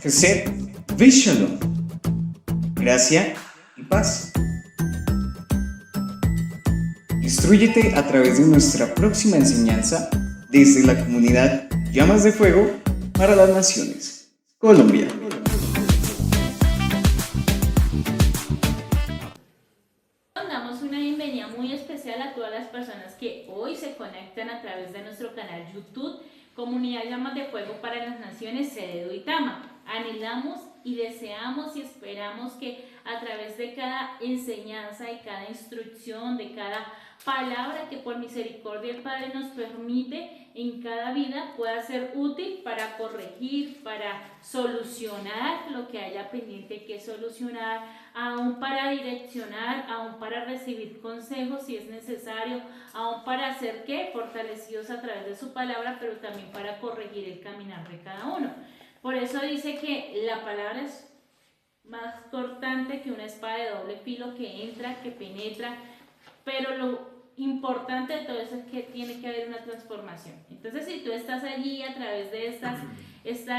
Chesed Shalom, gracia y paz. Instrúyete a través de nuestra próxima enseñanza desde la comunidad Llamas de Fuego para las Naciones, Colombia. Damos una bienvenida muy especial a todas las personas que hoy se conectan a través de nuestro canal YouTube Comunidad Llamas de Fuego para las Naciones, sede de Uitama. Anhelamos y deseamos y esperamos que a través de cada enseñanza y cada instrucción, de cada palabra que por misericordia el Padre nos permite en cada vida, pueda ser útil para corregir, para solucionar lo que haya pendiente que solucionar, aún para direccionar, aún para recibir consejos si es necesario, aún para ser fortalecidos a través de su palabra, pero también para corregir el caminar de cada uno. Por eso dice que la palabra es más cortante que una espada de doble filo, que entra, que penetra, pero lo importante de todo eso es que tiene que haber una transformación. Entonces, si tú estás allí a través de este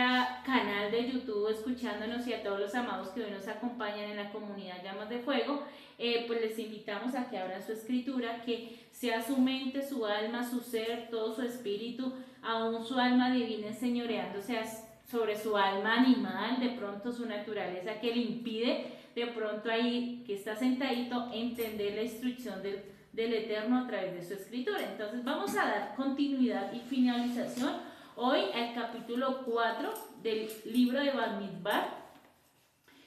canal de YouTube escuchándonos, y a todos los amados que hoy nos acompañan en la comunidad Llamas de Fuego, pues les invitamos a que abran su escritura, que sea su mente, su alma, su ser, todo su espíritu, aún su alma divina enseñoreándose sobre su alma animal, de pronto su naturaleza que le impide de pronto ahí que está sentadito entender la instrucción del Eterno a través de su escritura. Entonces vamos a dar continuidad y finalización hoy al capítulo 4 del libro de Bamidbar,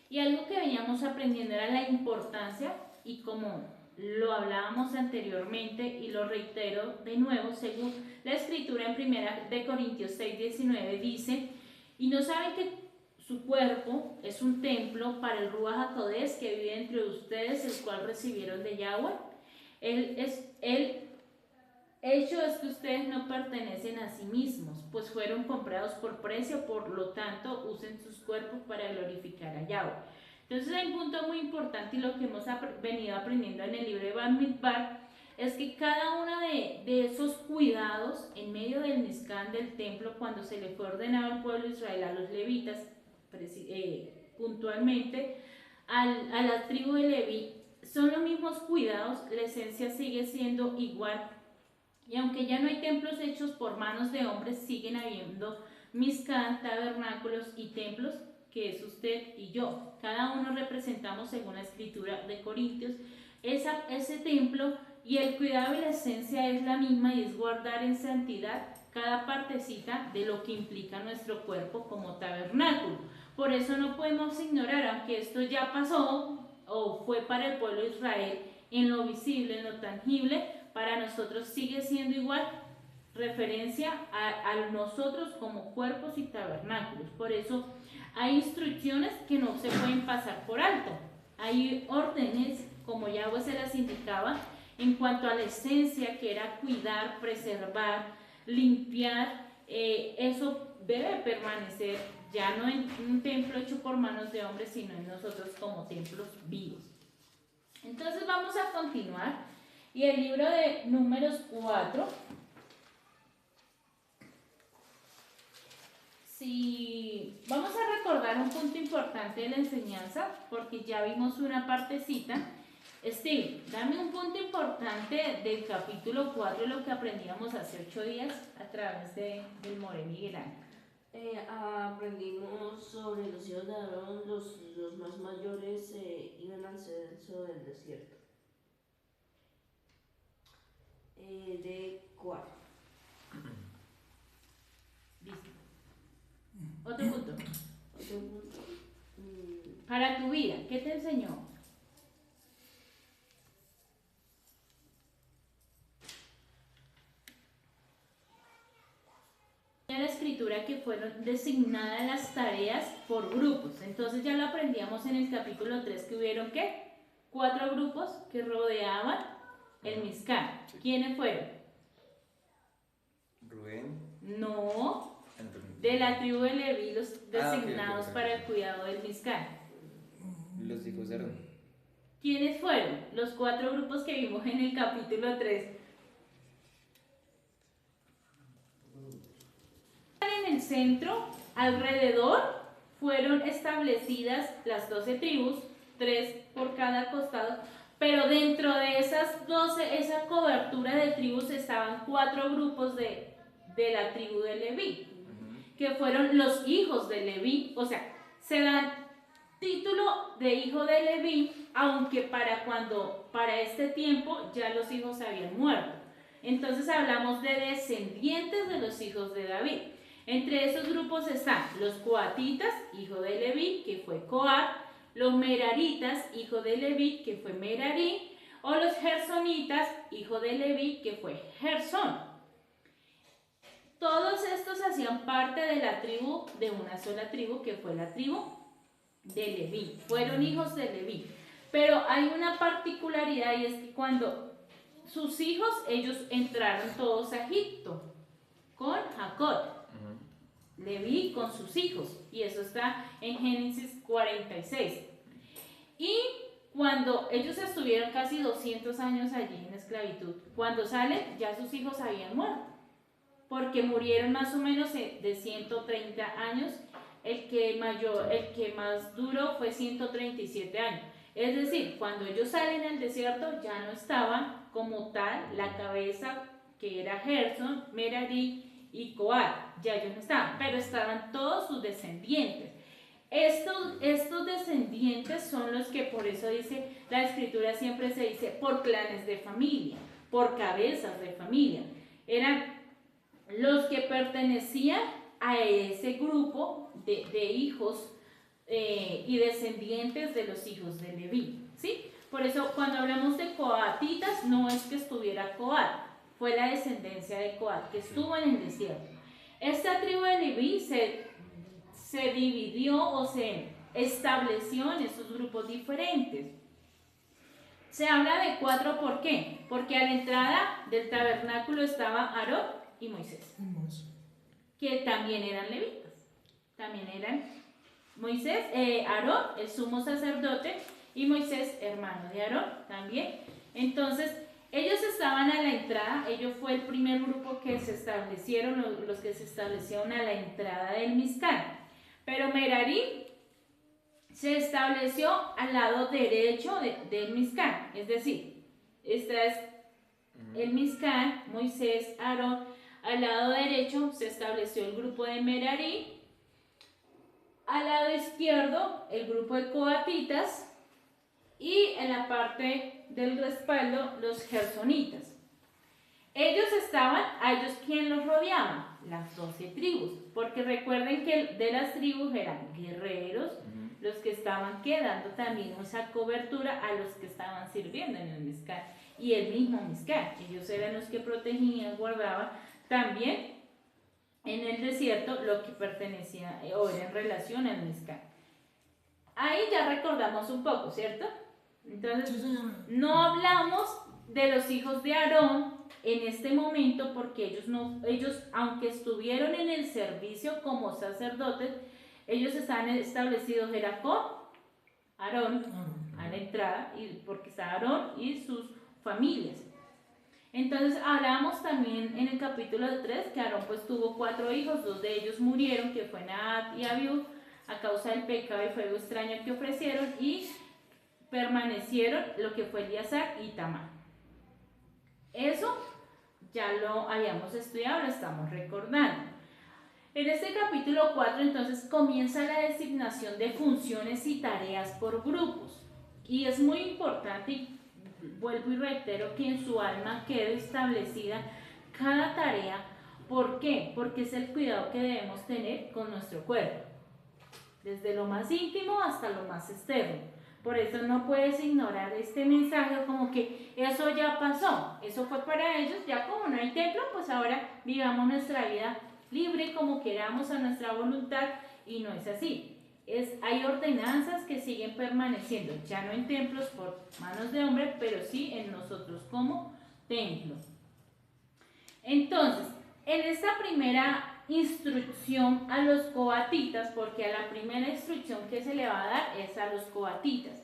y algo que veníamos aprendiendo era la importancia, y como lo hablábamos anteriormente y lo reitero de nuevo, según la escritura en 1 Corintios 6:19 dice: y no saben que su cuerpo es un templo para el Ruach HaKodesh que vive entre ustedes, el cual recibieron de Yahweh. El hecho es que ustedes no pertenecen a sí mismos, pues fueron comprados por precio, por lo tanto usen sus cuerpos para glorificar a Yahweh. Entonces hay un punto muy importante, y lo que hemos venido aprendiendo en el libro de Bamidbar es que cada uno de esos cuidados en medio del Mizcán, del templo, cuando se le fue ordenado al pueblo de Israel, a los levitas, puntualmente a la tribu de Leví, son los mismos cuidados, la esencia sigue siendo igual, y aunque ya no hay templos hechos por manos de hombres, siguen habiendo Mizcán, tabernáculos y templos, que es usted y yo. Cada uno representamos, según la escritura de Corintios, ese templo, y el cuidado y la esencia es la misma, y es guardar en santidad cada partecita de lo que implica nuestro cuerpo como tabernáculo. Por eso no podemos ignorar, aunque esto ya pasó o fue para el pueblo de Israel en lo visible, en lo tangible, para nosotros sigue siendo igual referencia a nosotros como cuerpos y tabernáculos. Por eso hay instrucciones que no se pueden pasar por alto. Hay órdenes, como Yahweh se las indicaba, en cuanto a la esencia, que era cuidar, preservar, limpiar. Eso debe permanecer ya no en un templo hecho por manos de hombres, sino en nosotros como templos vivos. Entonces vamos a continuar, y el libro de Números 4, vamos a recordar un punto importante de la enseñanza, porque ya vimos una partecita. Steve, dame un punto importante del capítulo 4, de lo que aprendíamos hace 8 días a través del More Miguel Ángel. Aprendimos sobre los hijos de Aarón, los más mayores iban al censo del desierto. De 4. Listo. Otro punto. Para tu vida, ¿qué te enseñó? La escritura que fueron designadas las tareas por grupos. Entonces ya lo aprendíamos en el capítulo 3, que hubieron 4 grupos que rodeaban el Mizcán. ¿Quiénes fueron? Rubén. No, de la tribu de Leví, los designados para el cuidado del Mizcán. Los hijos de Aarón. ¿Quiénes fueron? Los 4 grupos que vimos en el capítulo 3. En el centro, alrededor, fueron establecidas las 12 tribus, 3 por cada costado, pero dentro de esas 12, esa cobertura de tribus estaban 4 grupos de la tribu de Leví, que fueron los hijos de Leví, o sea, se dan título de hijo de Leví, aunque para este tiempo ya los hijos habían muerto. Entonces hablamos de descendientes de los hijos de David. Entre esos grupos están los coatitas, hijo de Leví, que fue Coat, los meraritas, hijo de Leví, que fue Merarí, o los gersonitas, hijo de Leví, que fue Gersón. Todos estos hacían parte de la tribu, de una sola tribu, que fue la tribu de Leví. Fueron hijos de Leví. Pero hay una particularidad, y es que cuando sus hijos, ellos entraron todos a Egipto con Jacob. Leví con sus hijos, y eso está en Génesis 46. Y cuando ellos estuvieron casi 200 años allí en esclavitud, cuando salen ya sus hijos habían muerto, porque murieron más o menos de 130 años, el que más duró fue 137 años. Es decir, cuando ellos salen al desierto ya no estaban como tal la cabeza que era Gerson, Merarí y Coat, ya ellos no estaban, pero estaban todos sus descendientes. Estos descendientes son los que, por eso dice, la escritura siempre se dice por clanes de familia, por cabezas de familia. Eran los que pertenecían a ese grupo de hijos y descendientes de los hijos de Leví, ¿sí? Por eso cuando hablamos de coatitas, no es que estuviera Coat, fue la descendencia de Coat que estuvo en el desierto. Esta tribu de Leví se dividió o se estableció en esos grupos diferentes. Se habla de 4, ¿por qué? Porque a la entrada del tabernáculo estaba Aarón y Moisés, que también eran levitas. También eran Moisés, Aarón, el sumo sacerdote, y Moisés, hermano de Aarón, también. Entonces, ellos estaban a la entrada, ellos fue el primer grupo que se establecieron, los que se establecieron a la entrada del Mizcán. Pero Merarí se estableció al lado derecho del Mizcán, es decir, esta es el Mizcán, Moisés, Aarón, al lado derecho se estableció el grupo de Merarí, al lado izquierdo el grupo de coatitas, y en la parte del respaldo los gersonitas. Ellos estaban, a ellos ¿quién los rodeaba? Las 12 tribus, porque recuerden que de las tribus eran guerreros, los que estaban quedando también esa cobertura a los que estaban sirviendo en el Mizcán, y el mismo Mizcán, ellos eran los que protegían, guardaban también en el desierto lo que pertenecía o era en relación al Mizcán. Ahí ya recordamos un poco, ¿cierto? Entonces, no hablamos de los hijos de Aarón en este momento porque ellos aunque estuvieron en el servicio como sacerdotes, ellos estaban establecidos, era con Aarón a la entrada, y porque está Aarón y sus familias. Entonces hablamos también en el capítulo 3 que Aarón pues tuvo 4 hijos, 2 de ellos murieron, que fue Nahat y Abiú, a causa del pecado de fuego extraño que ofrecieron, y permanecieron lo que fue Eleazar y Tamar. Eso ya lo habíamos estudiado, lo estamos recordando. En este capítulo 4 entonces comienza la designación de funciones y tareas por grupos, y es muy importante, y vuelvo y reitero, que en su alma quede establecida cada tarea. ¿Por qué? Porque es el cuidado que debemos tener con nuestro cuerpo, desde lo más íntimo hasta lo más externo. Por eso no puedes ignorar este mensaje como que eso ya pasó, eso fue para ellos, ya como no hay templo, pues ahora vivamos nuestra vida libre como queramos a nuestra voluntad, y no es así. Hay ordenanzas que siguen permaneciendo, ya no en templos por manos de hombre, pero sí en nosotros como templo. Entonces, en esta primera instrucción a los coatitas, porque a la primera instrucción que se le va a dar es a los coatitas.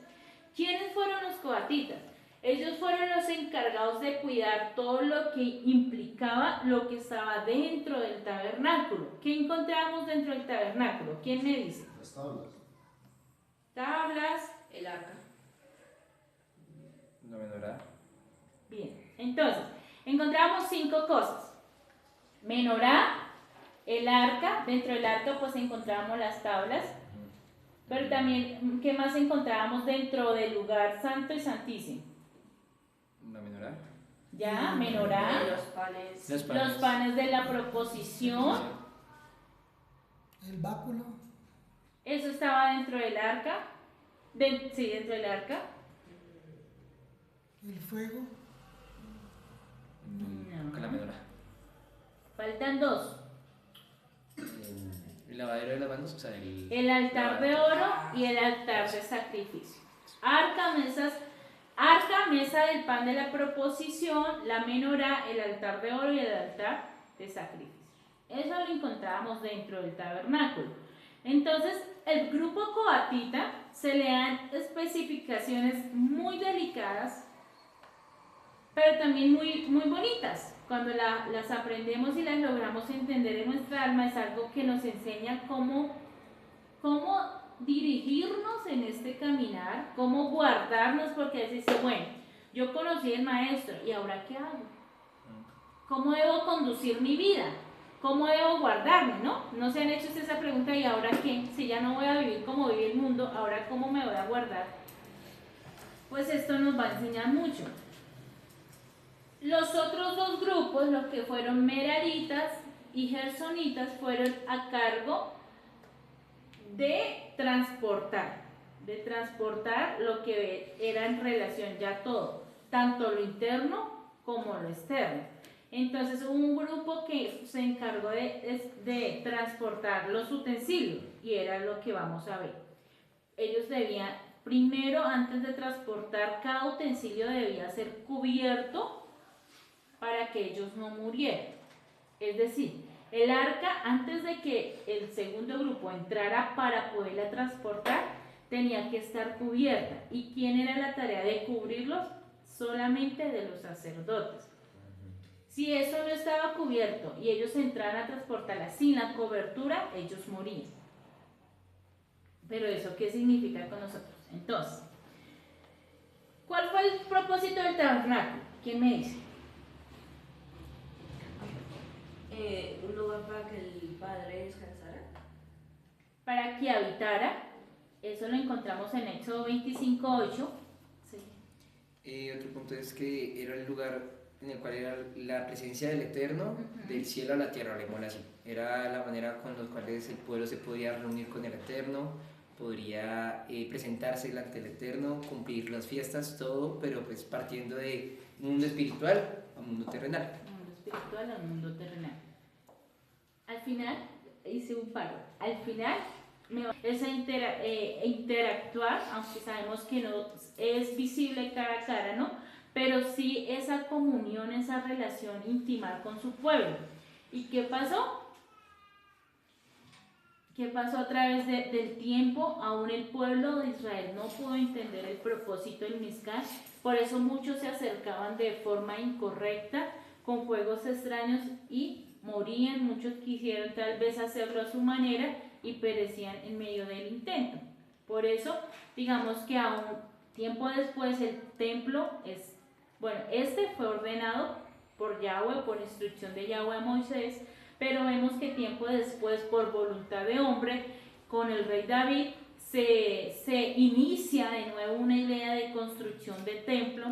¿Quiénes fueron los coatitas? Ellos fueron los encargados de cuidar todo lo que implicaba lo que estaba dentro del tabernáculo. ¿Qué encontramos dentro del tabernáculo? ¿Quién me dice? Las tablas. Tablas. El arca. La menorá. Bien, entonces, encontramos 5 cosas. Menorá, el arca, dentro del arca pues encontrábamos las tablas, pero también, ¿qué más encontrábamos dentro del lugar santo y santísimo? La menorá. Ya, menorá, Los panes. los panes de la proposición, El báculo, eso estaba dentro del arca, sí, dentro del arca. el fuego, No. Con la menorá. Faltan 2, El lavadero de las manos, o sea, el altar de oro y el altar de sacrificio. Arca, mesa del pan de la proposición, la menorá, el altar de oro y el altar de sacrificio. Eso lo encontrábamos dentro del tabernáculo. Entonces, el grupo coatita se le dan especificaciones muy delicadas, pero también muy, muy bonitas. Cuando las aprendemos y las logramos entender en nuestra alma, es algo que nos enseña cómo dirigirnos en este caminar, cómo guardarnos, porque a veces dice, bueno, yo conocí al maestro, ¿y ahora qué hago? ¿Cómo debo conducir mi vida? ¿Cómo debo guardarme? ¿No se han hecho esa pregunta, ¿y ahora qué? Si ya no voy a vivir como vive el mundo, ¿ahora cómo me voy a guardar? Pues esto nos va a enseñar mucho. Los otros 2 grupos, los que fueron meraritas y gersonitas, fueron a cargo de transportar lo que era en relación ya todo, tanto lo interno como lo externo. Entonces hubo un grupo que se encargó de transportar los utensilios y era lo que vamos a ver. Ellos debían, primero, antes de transportar cada utensilio debía ser cubierto para que ellos no murieran. Es decir, el arca, antes de que el segundo grupo entrara para poderla transportar, tenía que estar cubierta. ¿Y quién era la tarea de cubrirlos? Solamente de los sacerdotes. Si eso no estaba cubierto y ellos entraran a transportarla sin la cobertura, ellos morían. Pero ¿eso qué significa con nosotros? Entonces, ¿cuál fue el propósito del tabernáculo? ¿Quién me dice? Un lugar para que el padre descansara. Para que habitara. Eso lo encontramos en Éxodo 25:8. Sí. Otro punto es que era el lugar en el cual era la presencia del Eterno, del cielo a la tierra, hablemos así. Era la manera con la cual el pueblo se podía reunir con el Eterno, podría presentarse delante del Eterno, cumplir las fiestas, todo, pero pues partiendo de un mundo espiritual a un mundo terrenal. Un mundo espiritual a un mundo terrenal. Al final, hice un paro. Al final, es interactuar, aunque sabemos que no es visible cara a cara, ¿no? Pero sí esa comunión, esa relación íntima con su pueblo. ¿Y qué pasó? ¿Qué pasó a través del tiempo? Aún el pueblo de Israel no pudo entender el propósito del Mizcán, por eso muchos se acercaban de forma incorrecta, con juegos extraños y morían. Muchos quisieron tal vez hacerlo a su manera y perecían en medio del intento. Por eso, digamos que aún tiempo después el templo este fue ordenado por Yahweh, por instrucción de Yahweh a Moisés, pero vemos que tiempo después, por voluntad de hombre, con el rey David, se inicia de nuevo una idea de construcción de templo,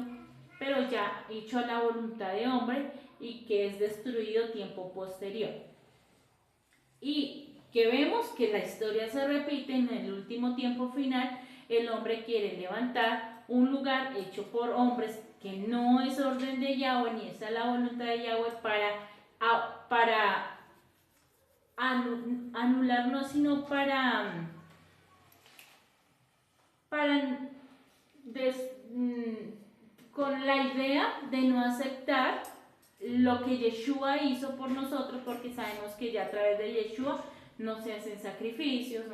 pero ya hecho a la voluntad de hombre y que es destruido tiempo posterior. Y que vemos que la historia se repite en el último tiempo final. El hombre quiere levantar un lugar hecho por hombres que no es orden de Yahweh ni es a la voluntad de Yahweh para anular, no, sino con la idea de no aceptar lo que Yeshua hizo por nosotros, porque sabemos que ya a través de Yeshua no se hacen sacrificios,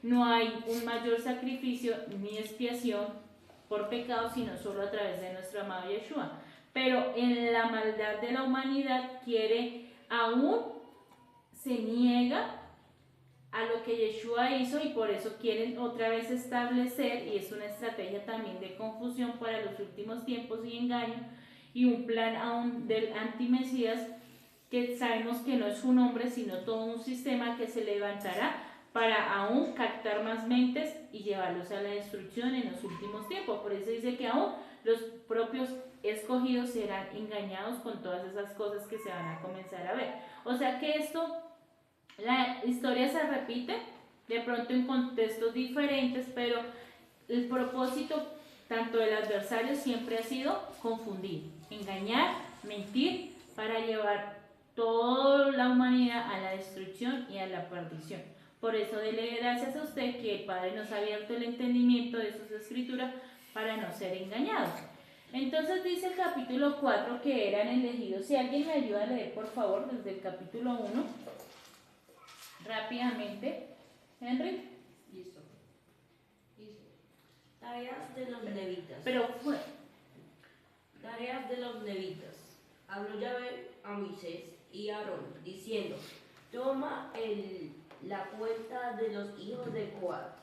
no hay un mayor sacrificio ni expiación por pecado, sino solo a través de nuestro amado Yeshua. Pero en la maldad de la humanidad aún se niega a lo que Yeshua hizo, y por eso quieren otra vez establecer, y es una estrategia también de confusión para los últimos tiempos y engaño, y un plan aún del antimesías, que sabemos que no es un hombre sino todo un sistema que se levantará para aún captar más mentes y llevarlos a la destrucción en los últimos tiempos. Por eso dice que aún los propios escogidos serán engañados con todas esas cosas que se van a comenzar a ver. O sea que esto, la historia se repite, de pronto en contextos diferentes, pero el propósito tanto del adversario siempre ha sido confundir, engañar, mentir, para llevar toda la humanidad a la destrucción y a la perdición. Por eso dele gracias a usted que el Padre nos ha abierto el entendimiento de sus escrituras para no ser engañados. Entonces dice el capítulo 4 que eran elegidos. Si alguien me ayuda a leer, por favor, desde el capítulo 1, rápidamente. Henry. Listo. Dice, tareas de los levitas. Pero fue. Tareas de los levitas. Habló Yahvé a Moisés y a Aarón, diciendo, toma la cuenta de los hijos de Coat,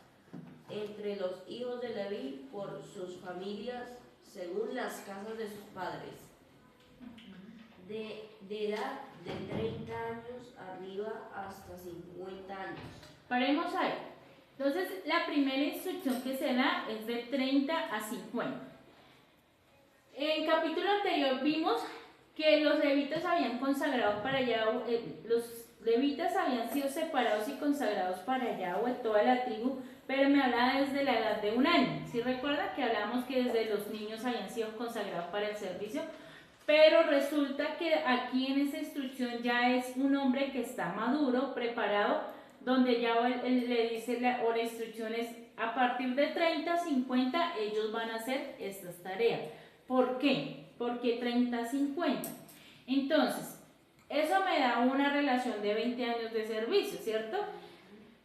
entre los hijos de Leví, por sus familias, según las casas de sus padres, de edad de 30 años arriba hasta 50 años. Paremos ahí. Entonces, la primera instrucción que se da es de 30 a 50. En capítulo anterior vimos que los levitas habían consagrado para Yahweh, los levitas habían sido separados y consagrados para Yahweh, toda la tribu, pero me hablaba desde la edad de 1 año. ¿Sí recuerda que hablamos que desde los niños habían sido consagrados para el servicio? Pero resulta que aquí en esa instrucción ya es un hombre que está maduro, preparado, donde Yahweh le dice, la instrucción es a partir de 30, 50, ellos van a hacer estas tareas. ¿Por qué? Porque 30, 50. Entonces, eso me da una relación de 20 años de servicio, ¿cierto?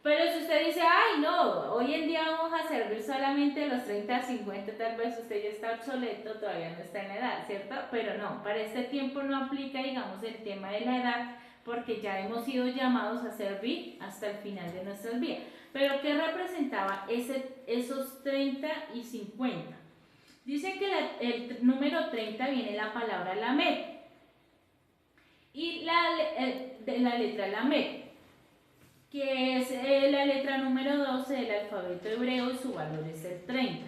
Pero si usted dice, ay no, hoy en día vamos a servir solamente de los 30 a 50, tal vez usted ya está obsoleto, todavía no está en la edad, ¿cierto? Pero no, para este tiempo no aplica, digamos, el tema de la edad, porque ya hemos sido llamados a servir hasta el final de nuestras vidas. Pero ¿qué representaba esos 30 y 50? Dice que el número 30 viene la palabra Lamed y de la letra Lamed, que es la letra número 12 del alfabeto hebreo, y su valor es el 30.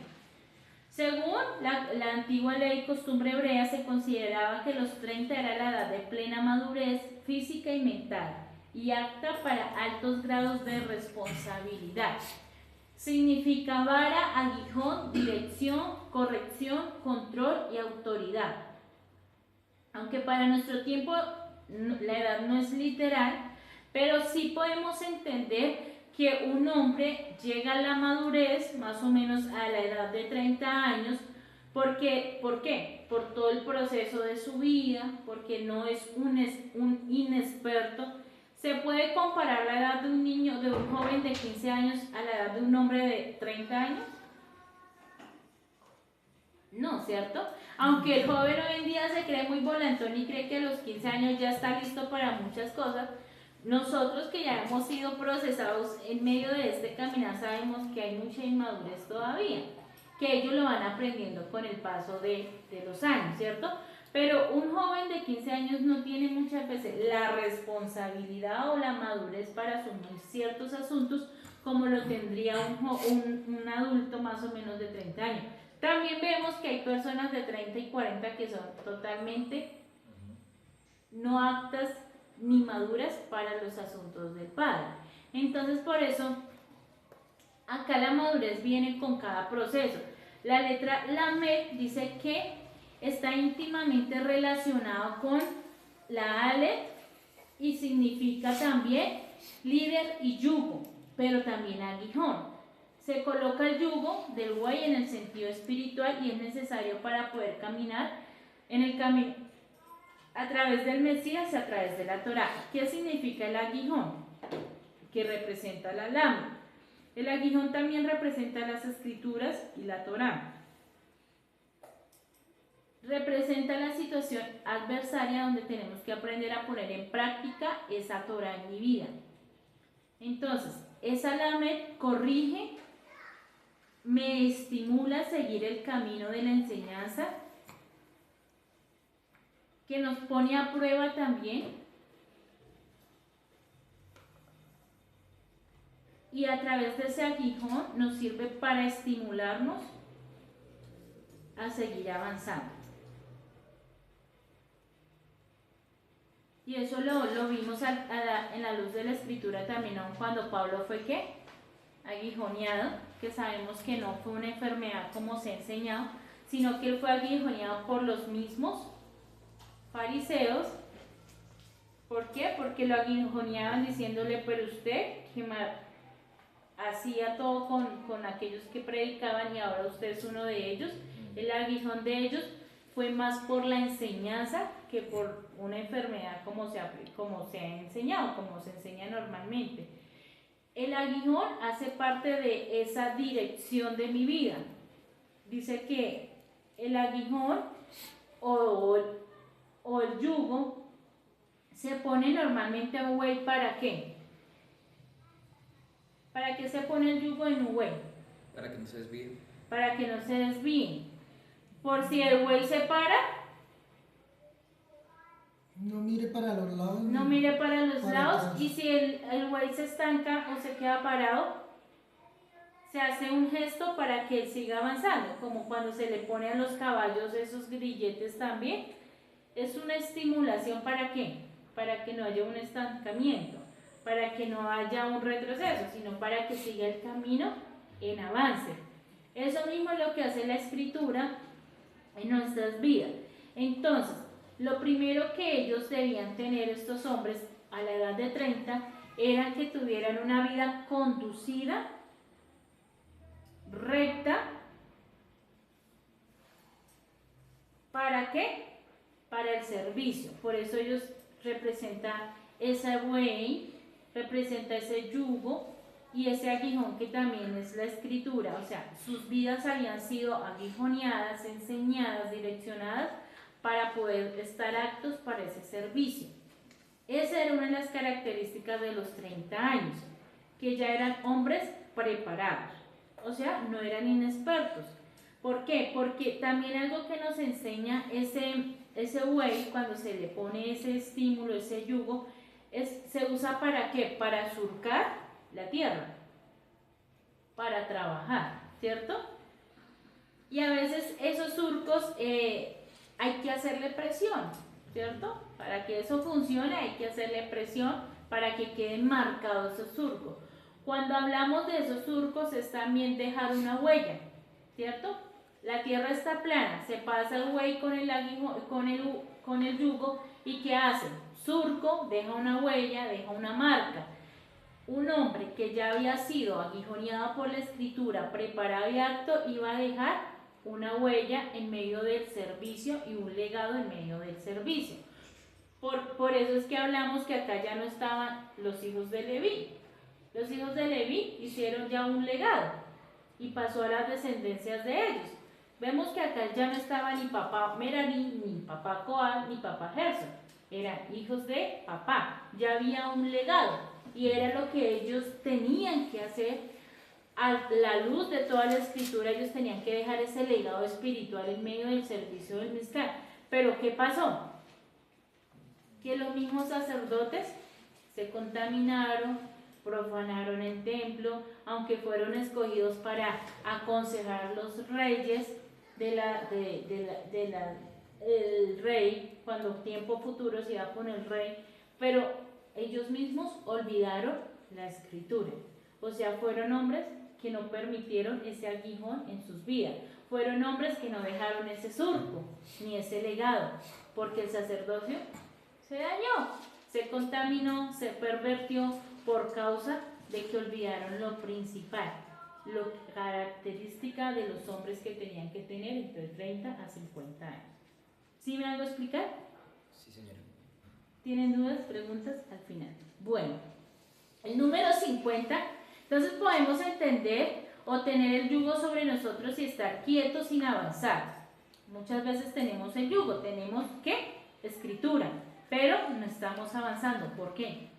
Según la antigua ley y costumbre hebrea, se consideraba que los 30 era la edad de plena madurez física y mental y apta para altos grados de responsabilidad. Significa vara, aguijón, dirección, corrección, control y autoridad. Aunque para nuestro tiempo la edad no es literal, pero sí podemos entender que un hombre llega a la madurez más o menos a la edad de 30 años. ¿Por qué? Por todo el proceso de su vida, porque no es un inexperto. ¿Se puede comparar la edad de un niño, de un joven de 15 años a la edad de un hombre de 30 años? No, ¿cierto? Aunque el joven hoy en día se cree muy volantón y cree que a los 15 años ya está listo para muchas cosas, nosotros que ya hemos sido procesados en medio de este caminar sabemos que hay mucha inmadurez todavía, que ellos lo van aprendiendo con el paso de los años, ¿cierto? Pero un joven de 15 años no tiene muchas veces la responsabilidad o la madurez para asumir ciertos asuntos como lo tendría un adulto más o menos de 30 años. También vemos que hay personas de 30 y 40 que son totalmente no aptas ni maduras para los asuntos del Padre. Entonces, por eso, acá la madurez viene con cada proceso. La letra Lamed dice que está íntimamente relacionado con la Aleph y significa también líder y yugo, pero también aguijón. Se coloca el yugo del buey en el sentido espiritual y es necesario para poder caminar en el camino a través del Mesías y a través de la Torá. ¿Qué significa el aguijón? Que representa la lama. El aguijón también representa las escrituras y la Torá. Representa la situación adversaria donde tenemos que aprender a poner en práctica esa Torá en mi vida. Entonces, esa lamed corrige, me estimula a seguir el camino de la enseñanza, que nos pone a prueba también, y a través de ese aguijón nos sirve para estimularnos a seguir avanzando. Y eso lo vimos en la luz de la escritura también, aun cuando Pablo fue ¿qué? Aguijoneado, que sabemos que no fue una enfermedad como se ha enseñado, sino que él fue aguijoneado por los mismos fariseos. ¿Por qué? Porque lo aguijoneaban diciéndole, pero usted que hacía todo con aquellos que predicaban y ahora usted es uno de ellos. El aguijón de ellos fue más por la enseñanza que por una enfermedad como se ha enseñado, como se enseña normalmente. El aguijón hace parte de esa dirección de mi vida. Dice que el aguijón o el yugo se pone normalmente a un buey, ¿para qué? ¿Para qué se pone el yugo en un buey? Para que no se desvíe. Para que no se desvíe. Por si el buey se para, No mire para los lados. no mire para los para lados, atrás. y si el buey se estanca o se queda parado, se hace un gesto para que él siga avanzando, como cuando se le pone a los caballos esos grilletes también. Es una estimulación, ¿para qué? Para que no haya un estancamiento, para que no haya un retroceso, sino para que siga el camino en avance. Eso mismo es lo que hace la escritura en nuestras vidas. Entonces, lo primero que ellos debían tener, estos hombres, a la edad de 30, era que tuvieran una vida conducida, recta. ¿Para qué? Para el servicio. Por eso ellos representan ese buey, representa ese yugo y ese aguijón que también es la escritura. O sea, sus vidas habían sido aguijoneadas, enseñadas, direccionadas para poder estar aptos para ese servicio. Esa era una de las características de los 30 años, que ya eran hombres preparados, o sea, no eran inexpertos. ¿Por qué? Porque también algo que nos enseña ese buey, cuando se le pone ese estímulo, ese yugo, se usa ¿para qué? Para surcar la tierra, para trabajar, ¿cierto? Y a veces esos surcos hay que hacerle presión, ¿cierto? Para que eso funcione hay que hacerle presión para que queden marcados esos surcos. Cuando hablamos de esos surcos es también dejar una huella, ¿cierto? La tierra está plana, se pasa el buey con el yugo, ¿y qué hace? Surco, deja una huella, deja una marca. Un hombre que ya había sido aguijoneado por la escritura, preparado y apto, iba a dejar una huella en medio del servicio y un legado en medio del servicio. Por eso es que hablamos que acá ya no estaban los hijos de Leví. Los hijos de Leví hicieron ya un legado y pasó a las descendencias de ellos. Vemos que acá ya no estaba ni papá Merari, ni papá Coal, ni papá Gerson. Eran hijos de papá. Ya había un legado y era lo que ellos tenían que hacer. A la luz de toda la escritura, ellos tenían que dejar ese legado espiritual en medio del servicio del mezcal. Pero ¿qué pasó? Que los mismos sacerdotes se contaminaron, profanaron el templo, aunque fueron escogidos para aconsejar a los reyes el rey, cuando tiempo futuro se iba a poner el rey, pero ellos mismos olvidaron la escritura. O sea, fueron hombres que no permitieron ese aguijón en sus vidas. Fueron hombres que no dejaron ese surco, ni ese legado, porque el sacerdocio se dañó, se contaminó, se pervertió por causa de que olvidaron lo principal, la característica de los hombres que tenían que tener entre 30 a 50 años. ¿Sí me hago explicar? Sí, señora. ¿Tienen dudas, preguntas al final? Bueno, el número 50, entonces podemos entender o tener el yugo sobre nosotros y estar quietos sin avanzar. Muchas veces tenemos el yugo, tenemos ¿qué? Escritura, pero no estamos avanzando. ¿Por qué?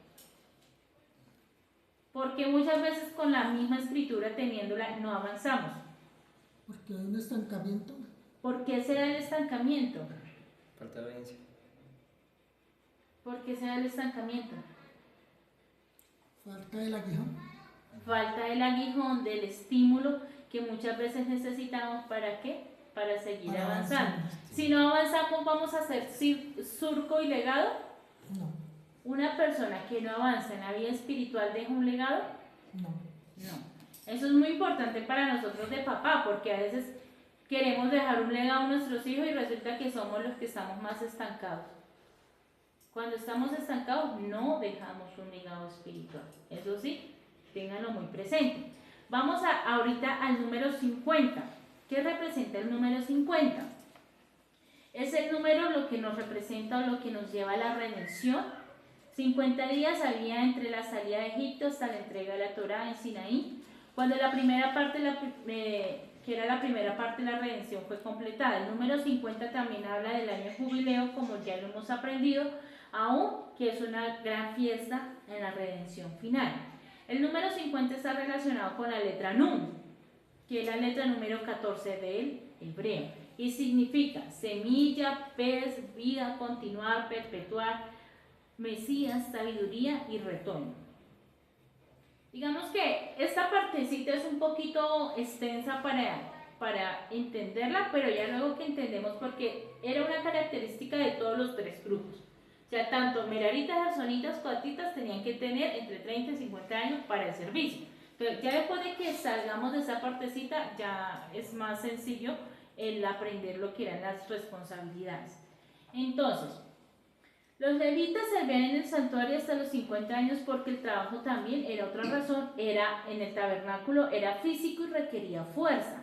Porque muchas veces con la misma escritura teniéndola no avanzamos. Porque hay un estancamiento. ¿Por qué se da el estancamiento? Falta de obediencia. ¿Por qué se da el estancamiento? Falta del aguijón. Falta del aguijón, del estímulo que muchas veces necesitamos. ¿Para qué? Para seguir Para avanzando. avanzar. Si no avanzamos, ¿vamos a hacer surco y legado? No, ¿Una persona que no avanza en la vida espiritual deja un legado? no. No. Eso es muy importante para nosotros de papá, porque a veces queremos dejar un legado a nuestros hijos y resulta que somos los que estamos más estancados. Cuando estamos estancados no dejamos un legado espiritual. Eso sí, ténganlo muy presente. Vamos ahorita al número 50. ¿Qué representa el número 50? Es el número lo que nos representa o lo que nos lleva a la redención. 50 días había entre la salida de Egipto hasta la entrega de la Torá en Sinaí, cuando la primera parte, que era la primera parte de la redención, fue completada. El número 50 también habla del año jubileo, como ya lo hemos aprendido, aún que es una gran fiesta en la redención final. El número 50 está relacionado con la letra Nun, que es la letra número 14 del hebreo, y significa semilla, pez, vida, continuar, perpetuar, Mesías, sabiduría y retorno. Digamos que esta partecita es un poquito extensa para entenderla, pero ya luego que entendemos, porque era una característica de todos los tres grupos. O sea, tanto meraritas, jarsonitas, coatitas tenían que tener entre 30 y 50 años para el servicio. Pero ya después de que salgamos de esa partecita, ya es más sencillo el aprender lo que eran las responsabilidades. Entonces, los levitas servían en el santuario hasta los 50 años porque el trabajo también era otra razón, era en el tabernáculo, era físico y requería fuerza.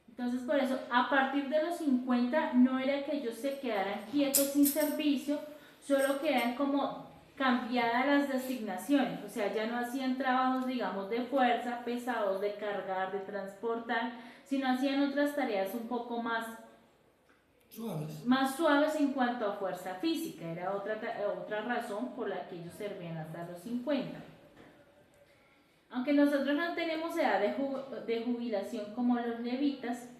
Entonces por eso, a partir de los 50 no era que ellos se quedaran quietos sin servicio, solo que eran como cambiadas las designaciones, o sea, ya no hacían trabajos, digamos, de fuerza, pesados, de cargar, de transportar, sino hacían otras tareas un poco más suaves en cuanto a fuerza física. Era otra razón por la que ellos servían hasta los 50. Aunque nosotros no tenemos edad de jubilación como los levitas,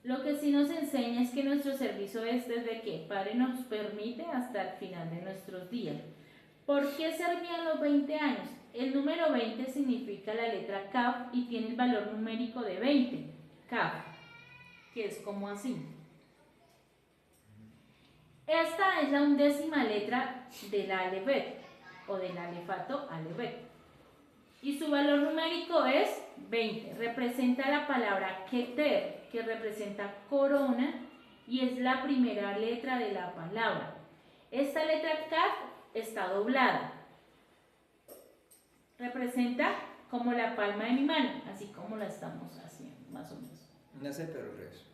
lo que sí nos enseña es que nuestro servicio es desde que el Padre nos permite hasta el final de nuestros días. ¿Por qué servían los 20 años? El número 20 significa la letra Kaf y tiene el valor numérico de 20. Kaf, que es como así. Esta es la 11ª letra del Alefet o del alefato Alefet y su valor numérico es 20. Representa la palabra Keter, que representa corona, y es la primera letra de la palabra. Esta letra Kaf está doblada. Representa como la palma de mi mano, así como la estamos haciendo, más o menos. Una C pero al revés.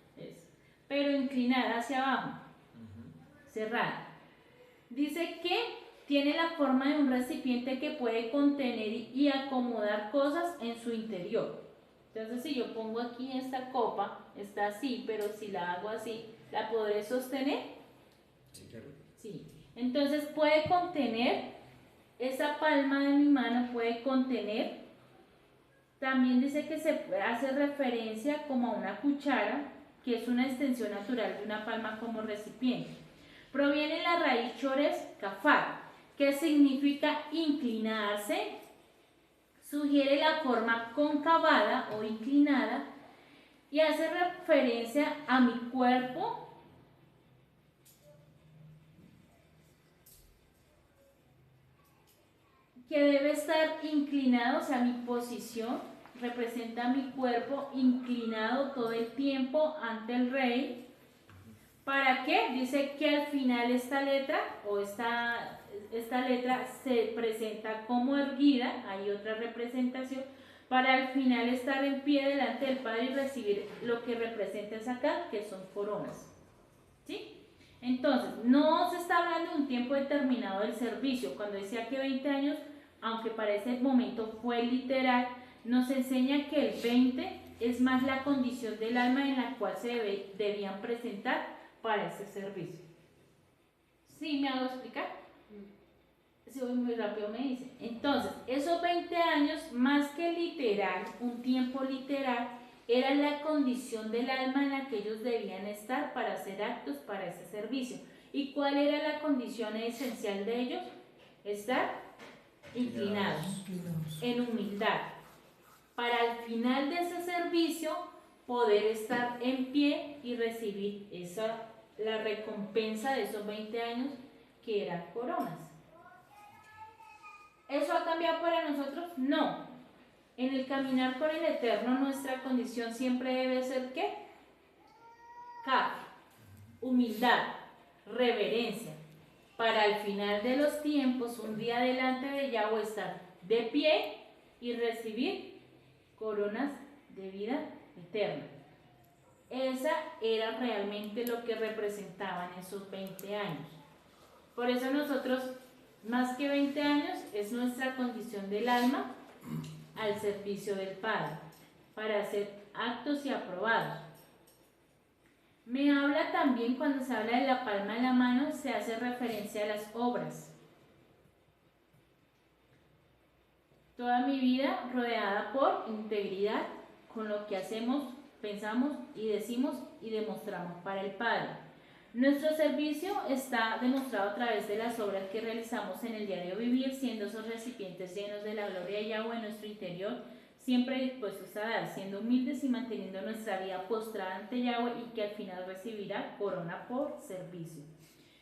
Pero inclinada hacia abajo. Cerrada. Dice que tiene la forma de un recipiente que puede contener y acomodar cosas en su interior. Entonces, si yo pongo aquí esta copa, está así, pero si la hago así, ¿la podré sostener? Sí, claro. Sí. Entonces puede contener, esa palma de mi mano puede contener, también dice que se hace referencia como a una cuchara, que es una extensión natural de una palma como recipiente. Proviene la raíz chores kafar, que significa inclinarse, sugiere la forma concavada o inclinada y hace referencia a mi cuerpo que debe estar inclinado, o sea, mi posición representa mi cuerpo inclinado todo el tiempo ante el rey. ¿Para qué? Dice que al final esta letra o esta letra se presenta como erguida, hay otra representación, para al final estar en pie delante del Padre y recibir lo que representa es acá, que son coronas. ¿Sí? Entonces, no se está hablando de un tiempo determinado del servicio. Cuando decía que 20 años, aunque para ese momento fue literal, nos enseña que el 20 es más la condición del alma en la cual se debían presentar para ese servicio. ¿Sí me hago explicar? Si voy muy rápido me dice. Entonces, esos 20 años, más que literal, un tiempo literal, era la condición del alma en la que ellos debían estar para hacer actos para ese servicio. ¿Y cuál era la condición esencial de ellos? Estar inclinados, Inclinados. en humildad, para al final de ese servicio poder estar en pie y recibir la recompensa de esos 20 años que eran coronas. ¿Eso ha cambiado para nosotros? No. En el caminar con el Eterno nuestra condición siempre debe ser ¿qué? Humildad, reverencia, para al final de los tiempos, un día delante de Yahweh estar de pie y recibir coronas de vida eterna. Esa era realmente lo que representaban esos 20 años. Por eso nosotros, más que 20 años, es nuestra condición del alma al servicio del Padre, para hacer actos y aprobados. Me habla también, cuando se habla de la palma de la mano, se hace referencia a las obras. Toda mi vida rodeada por integridad con lo que hacemos, pensamos y decimos y demostramos para el Padre. Nuestro servicio está demostrado a través de las obras que realizamos en el diario vivir, siendo esos recipientes llenos de la gloria de Yahweh en nuestro interior, siempre dispuestos a dar, siendo humildes y manteniendo nuestra vida postrada ante Yahweh, y que al final recibirá corona por servicio.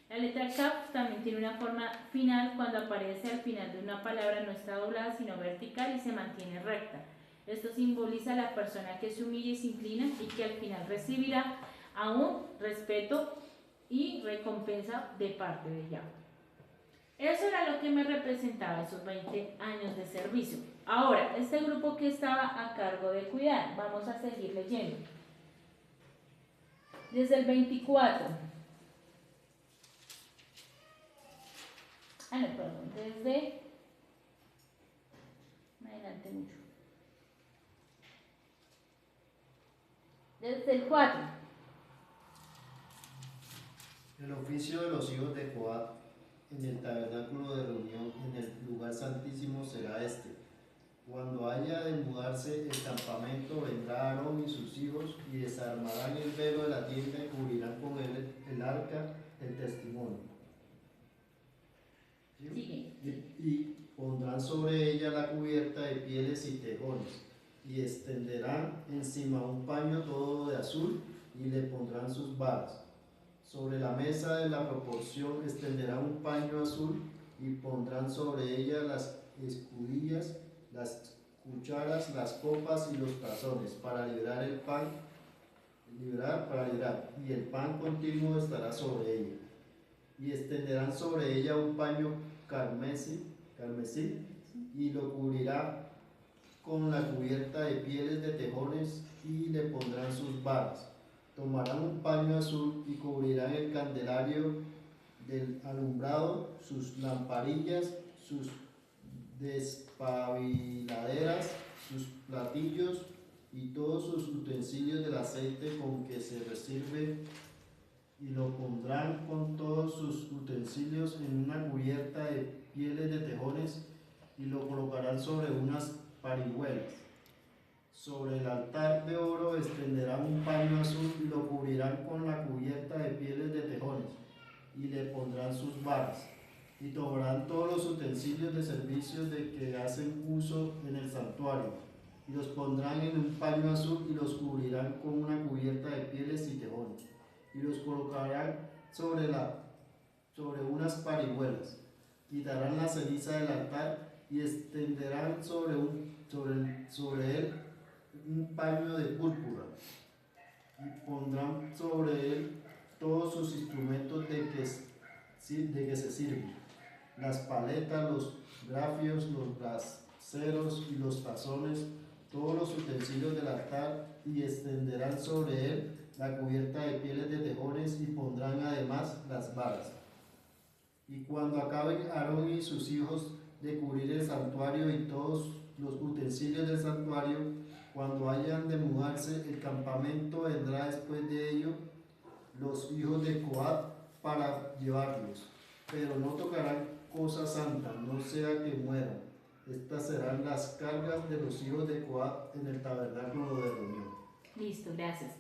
La letra Kaf también tiene una forma final. Cuando aparece al final de una palabra no está doblada sino vertical y se mantiene recta. Esto simboliza a la persona que se humilla y se inclina y que al final recibirá aún respeto y recompensa de parte de Yahweh. Eso era lo que me representaba esos 20 años de servicio. Ahora, este grupo que estaba a cargo de cuidar, vamos a seguir leyendo. Desde el 24. Desde... Me adelanté mucho. Desde el 4. El oficio de los hijos de Coat en el tabernáculo de reunión en el lugar santísimo será este. Cuando haya de mudarse el campamento, vendrá Aarón y sus hijos y desarmarán el velo de la tienda y cubrirán con él el arca del testimonio. ¿Sí? Sigue. Y pondrán sobre ella la cubierta de pieles y tejones, y extenderán encima un paño todo de azul y le pondrán sus varas. Sobre la mesa de la proporción extenderán un paño azul y pondrán sobre ella las escudillas, las cucharas, las copas y los tazones para librar el pan, y el pan continuo estará sobre ella. Y extenderán sobre ella un paño carmesí y lo cubrirá con la cubierta de pieles de tejones y le pondrán sus varas. Tomarán un paño azul y cubrirán el candelario del alumbrado, sus lamparillas, sus despabiladeras, sus platillos y todos sus utensilios del aceite con que se sirve, y lo pondrán con todos sus utensilios en una cubierta de pieles de tejones y lo colocarán sobre unas parihuelas. Sobre el altar de oro extenderán un paño azul y lo cubrirán con la cubierta de pieles de tejones y le pondrán sus varas. Y tomarán todos los utensilios de servicio de que hacen uso en el santuario y los pondrán en un paño azul y los cubrirán con una cubierta de pieles y tejones y los colocarán sobre unas parihuelas. Quitarán la ceniza del altar y extenderán sobre él un paño de púrpura y pondrán sobre él todos sus instrumentos de que se sirven, las paletas, los grafios, los braseros y los tazones, todos los utensilios del altar, y extenderán sobre él la cubierta de pieles de tejones y pondrán además las varas. Y cuando acaben Aarón y sus hijos de cubrir el santuario y todos los utensilios del santuario, cuando hayan de mudarse el campamento, vendrá después de ello los hijos de Coat para llevarlos, pero no tocarán cosa santa, no sea que mueran. Estas serán las cargas de los hijos de Coat en el tabernáculo de reunión. Listo, gracias.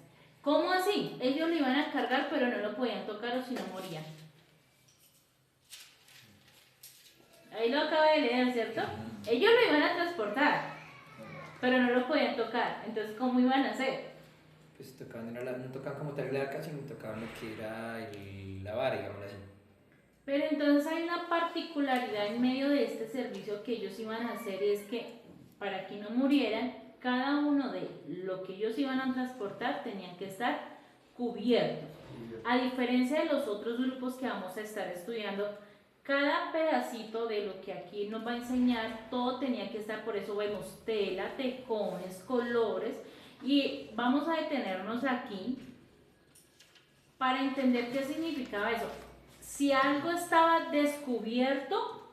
¿Cómo así? Ellos lo iban a cargar, pero no lo podían tocar o si no morían. Ahí lo acaba de leer, ¿cierto? Ellos lo iban a transportar, pero no lo podían tocar. Entonces, ¿cómo iban a hacer? Pues tocaban, no tocaban como tal la arca, sino tocaban lo que era la vara, digamos así. Pero entonces hay una particularidad en medio de este servicio que ellos iban a hacer, y es que para que no murieran, cada uno de lo que ellos iban a transportar tenían que estar cubiertos. A diferencia de los otros grupos que vamos a estar estudiando, cada pedacito de lo que aquí nos va a enseñar, todo tenía que estar, por eso vemos tela, tejones, colores, y vamos a detenernos aquí para entender qué significaba eso. Si algo estaba descubierto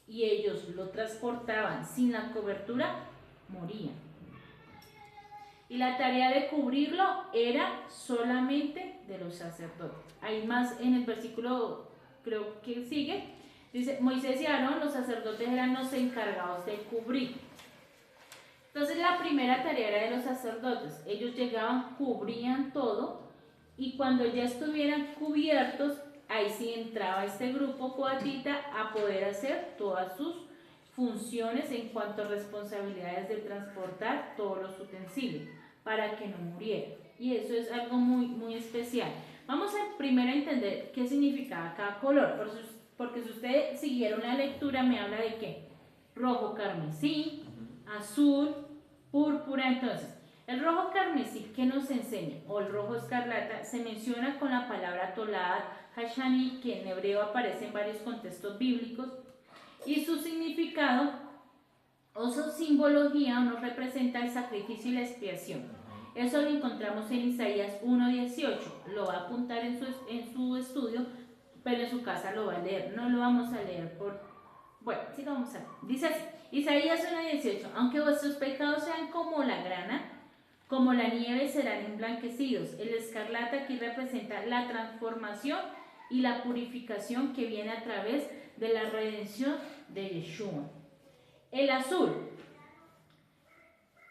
y ellos lo transportaban sin la cobertura, morían. Y la tarea de cubrirlo era solamente de los sacerdotes. Hay más en el versículo, creo que sigue, dice, Moisés y Aarón, los sacerdotes, eran los encargados de cubrir. Entonces la primera tarea era de los sacerdotes. Ellos llegaban, cubrían todo, y cuando ya estuvieran cubiertos, ahí sí entraba este grupo coatita a poder hacer todas sus funciones en cuanto a responsabilidades de transportar todos los utensilios para que no murieran. Y eso es algo muy, muy especial. Vamos a primero entender qué significaba cada color, porque si ustedes siguieron la lectura, me habla de qué: rojo carmesí, azul, púrpura. Entonces, el rojo carmesí, ¿qué nos enseña? O el rojo escarlata, se menciona con la palabra tolad hashani, que en hebreo aparece en varios contextos bíblicos, y su significado o su simbología nos representa el sacrificio y la expiación. Eso lo encontramos en Isaías 1:18. Lo va a apuntar en su estudio, pero en su casa lo va a leer. No lo vamos a leer bueno, sí lo vamos a leer. Dice así, Isaías 1:18: aunque vuestros pecados sean como la grana, como la nieve, serán emblanquecidos. El escarlata aquí representa la transformación y la purificación que viene a través de la redención de Yeshua. El azul,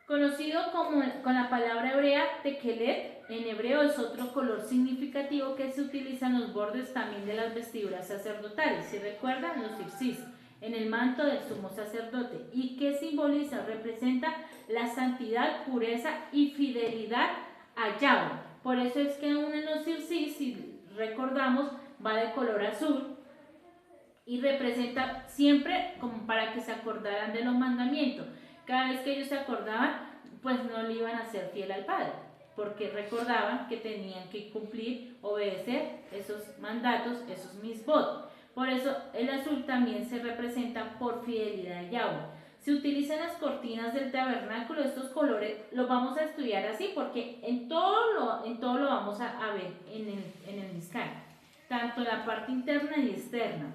conocido con la palabra hebrea tekelet, en hebreo es otro color significativo que se utiliza en los bordes también de las vestiduras sacerdotales. Si recuerdan, los zipsis, en el manto del sumo sacerdote. ¿Y qué simboliza? Representa la santidad, pureza y fidelidad a Yahweh. Por eso es que aún en los zipsis, si recordamos, va de color azul y representa siempre como para que se acordaran de los mandamientos. Cada vez que ellos se acordaban, pues no le iban a ser fiel al Padre, porque recordaban que tenían que cumplir, obedecer esos mandatos, esos misbot. Por eso el azul también se representa por fidelidad a Yahweh. Se utilizan las cortinas del tabernáculo. Estos colores los vamos a estudiar así, porque en todo lo vamos a ver en el Mizkan, tanto la parte interna y externa.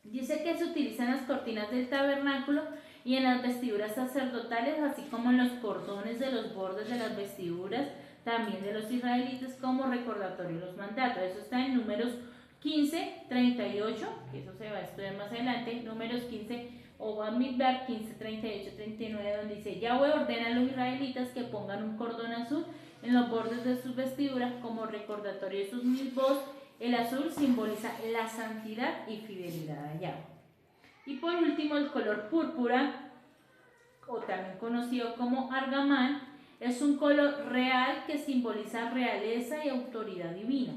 Dice que se utilizan las cortinas del tabernáculo y en las vestiduras sacerdotales, así como en los cordones de los bordes de las vestiduras, también de los israelitas, como recordatorio de los mandatos. Eso está en Números 15, 38, que eso se va a estudiar más adelante, Números 15, o Bamidbar 15, 38, 39, donde dice: Yahweh ordena a los israelitas que pongan un cordón azul en los bordes de sus vestiduras como recordatorio de sus misbos. El azul simboliza la santidad y fidelidad a Yahweh. Y por último, el color púrpura, o también conocido como argamán, es un color real que simboliza realeza y autoridad divina.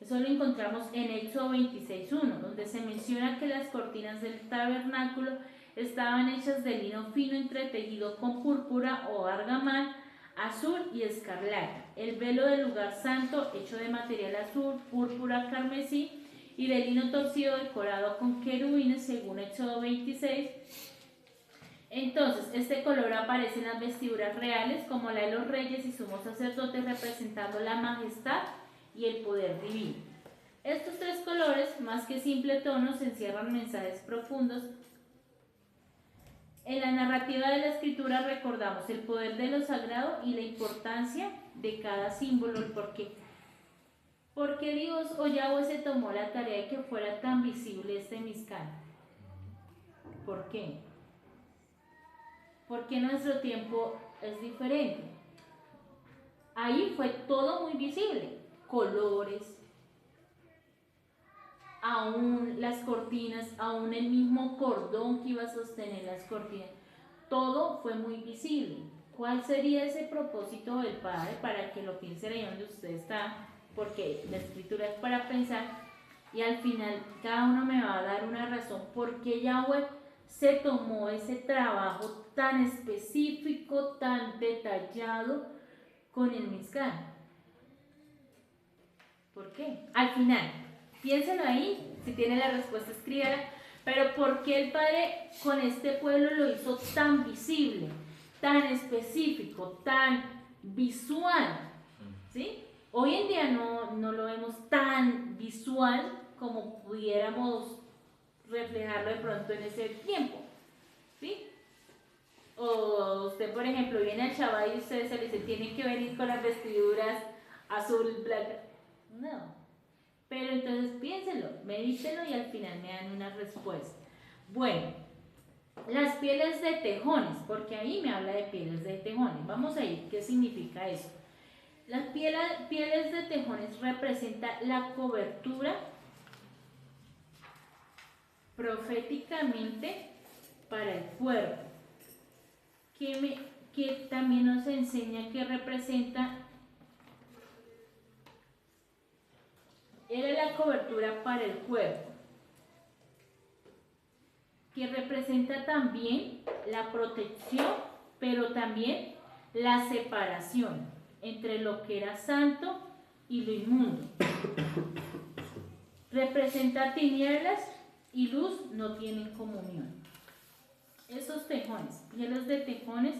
Eso lo encontramos en Éxodo 26:1, donde se menciona que las cortinas del tabernáculo estaban hechas de lino fino entretejido con púrpura o argamán, azul y escarlata. El velo del lugar santo, hecho de material azul, púrpura, carmesí y de lino torcido decorado con querubines, según Éxodo 26. Entonces, este color aparece en las vestiduras reales, como la de los reyes y sumos sacerdotes, representando la majestad y el poder divino. Estos tres colores, más que simples tonos, encierran mensajes profundos. En la narrativa de la escritura recordamos el poder de lo sagrado y la importancia de cada símbolo, el porqué. ¿Por qué Dios o Yahweh se tomó la tarea de que fuera tan visible este Mizkan? ¿Por qué? Porque nuestro tiempo es diferente. Ahí fue todo muy visible, colores, aún las cortinas, aún el mismo cordón que iba a sostener las cortinas, todo fue muy visible. ¿Cuál sería ese propósito del Padre? Para que lo piensen ahí donde usted está, porque la escritura es para pensar, y al final cada uno me va a dar una razón por qué Yahweh se tomó ese trabajo tan específico, tan detallado con el Mizcán. ¿Por qué? Al final, piénselo ahí, si tiene la respuesta escríbala, pero ¿por qué el Padre con este pueblo lo hizo tan visible, tan específico, tan visual? ¿Sí? Hoy en día no lo vemos tan visual como pudiéramos reflejarlo de pronto en ese tiempo, ¿sí? O usted, por ejemplo, viene al Shabbat y usted se le dice, tienen que venir con las vestiduras azul, blanca. No. Pero entonces piénsenlo, medítenlo y al final me dan una respuesta. Bueno, las pieles de tejones, porque ahí me habla de pieles de tejones. Vamos a ir, ¿qué significa eso? Las pieles de tejones representa la cobertura proféticamente para el cuerpo, que también nos enseña que representa, era la cobertura para el cuerpo, que representa también la protección, pero también la separación entre lo que era santo y lo inmundo. Representa tinieblas y luz no tienen comunión. Esos tejones, pieles de tejones,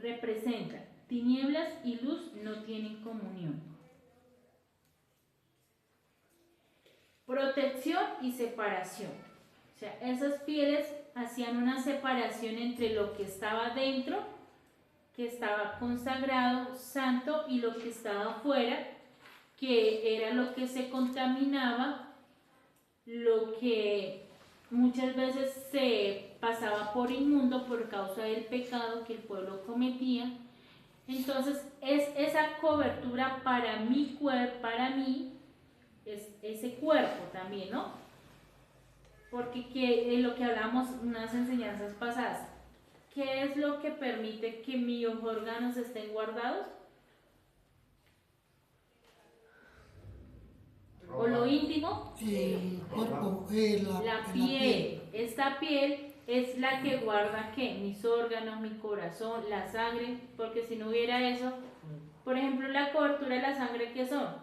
representan tinieblas y luz no tienen comunión. Protección y separación. O sea, esas pieles hacían una separación entre lo que estaba dentro, que estaba consagrado, santo, y lo que estaba afuera, que era lo que se contaminaba, lo que muchas veces se pasaba por inmundo por causa del pecado que el pueblo cometía. Entonces es esa cobertura para mi cuerpo, para mí, es ese cuerpo también, ¿no? Porque en lo que hablamos en unas enseñanzas pasadas, ¿qué es lo que permite que mis órganos estén guardados? O lo íntimo, El cuerpo, la piel. Esta piel es la que guarda ¿qué? Mis órganos, mi corazón, la sangre, porque si no hubiera eso, por ejemplo, la cobertura de la sangre, ¿qué son?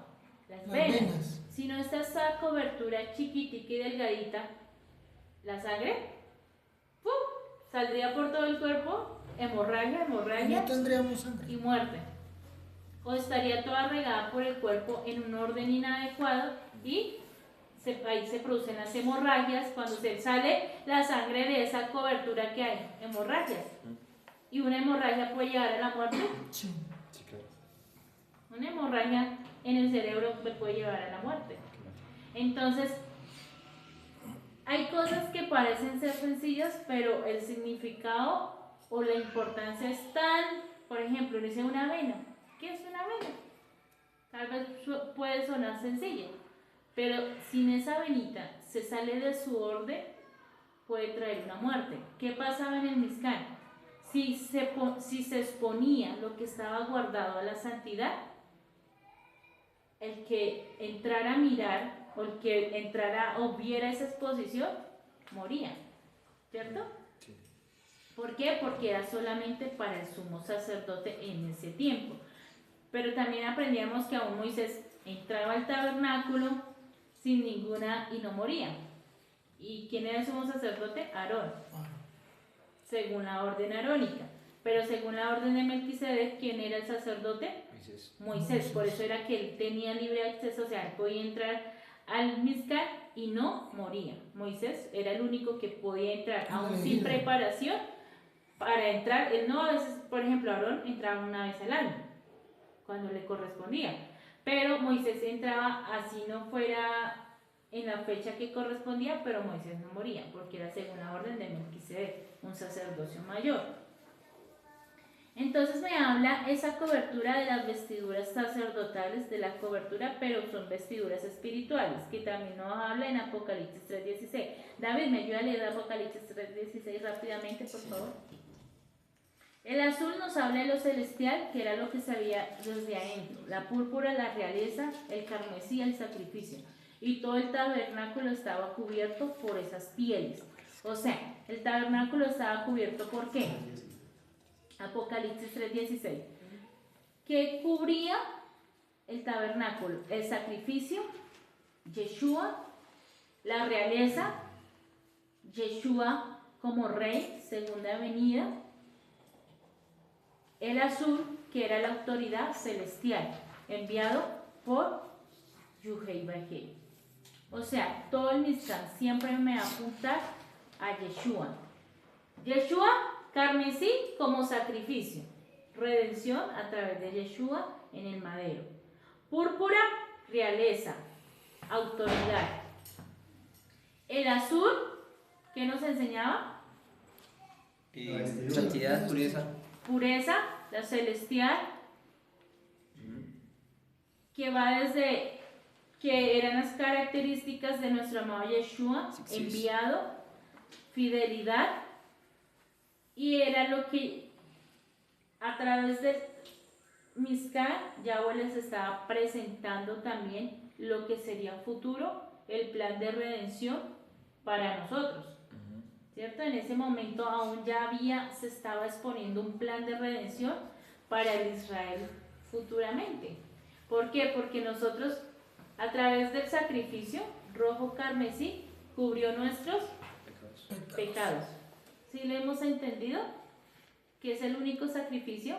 Las venas. Si no está esa cobertura chiquitica y delgadita, la sangre ¡pum!, saldría por todo el cuerpo, hemorragia, no tendríamos sangre. y muerte. O estaría toda regada por el cuerpo en un orden inadecuado y ahí se producen las hemorragias cuando se sale la sangre de esa cobertura que hay, hemorragias. Y una hemorragia puede llegar a la muerte. Sí. Sí, claro. Una hemorragia en el cerebro puede llevar a la muerte. Entonces, hay cosas que parecen ser sencillas, pero el significado o la importancia es tan, por ejemplo, dice una vena. ¿Qué es una vena? Tal vez puede sonar sencilla, pero sin esa venita se sale de su orden, puede traer una muerte. ¿Qué pasaba en el Mizcán? Si se exponía lo que estaba guardado a la santidad, el que entrara a mirar o el que entrara o viera esa exposición, moría, ¿cierto? Sí. ¿Por qué? Porque era solamente para el sumo sacerdote en ese tiempo. Pero también aprendíamos que aún Moisés entraba al tabernáculo sin ninguna y no moría. ¿Y quién era el sumo sacerdote? Aarón, según la orden arónica. Pero según la orden de Melquisedec, ¿quién era el sacerdote? Moisés. Por eso era que él tenía libre acceso, o sea, él podía entrar al Mizcán y no moría. Moisés era el único que podía entrar, aún sin preparación, para entrar. Él no, a veces, por ejemplo, Aarón entraba una vez al año, cuando le correspondía. Pero Moisés entraba así no fuera en la fecha que correspondía, pero Moisés no moría, porque era según la orden de Melquisedec, un sacerdocio mayor. Entonces me habla esa cobertura de las vestiduras sacerdotales, de la cobertura, pero son vestiduras espirituales, que también nos habla en Apocalipsis 3:16. David, ¿me ayuda a leer Apocalipsis 3:16 rápidamente, por favor? El azul nos habla de lo celestial, que era lo que se veía desde adentro. La púrpura, la realeza, el carmesí, el sacrificio. Y todo el tabernáculo estaba cubierto por esas pieles. O sea, el tabernáculo estaba cubierto ¿por qué? Apocalipsis 3:16. ¿Qué cubría el tabernáculo? El sacrificio, Yeshua, la realeza, Yeshua como rey, segunda venida. El azul, que era la autoridad celestial, enviado por Yuhei Bajei. O sea, todo el Mishkan siempre me va a apuntar a Yeshua. Yeshua, carmesí como sacrificio. Redención a través de Yeshua en el madero. Púrpura, realeza, autoridad. El azul, ¿qué nos enseñaba? Santidad, pureza. Pureza, la celestial, que va desde que eran las características de nuestro amado Yeshua, enviado, fidelidad, y era lo que a través del Mishkan Yahweh les estaba presentando también lo que sería futuro, el plan de redención para nosotros. ¿Cierto? En ese momento aún ya se estaba exponiendo un plan de redención para el Israel futuramente. ¿Por qué? Porque nosotros, a través del sacrificio rojo carmesí, cubrió nuestros pecados. ¿Sí lo hemos entendido? Que es el único sacrificio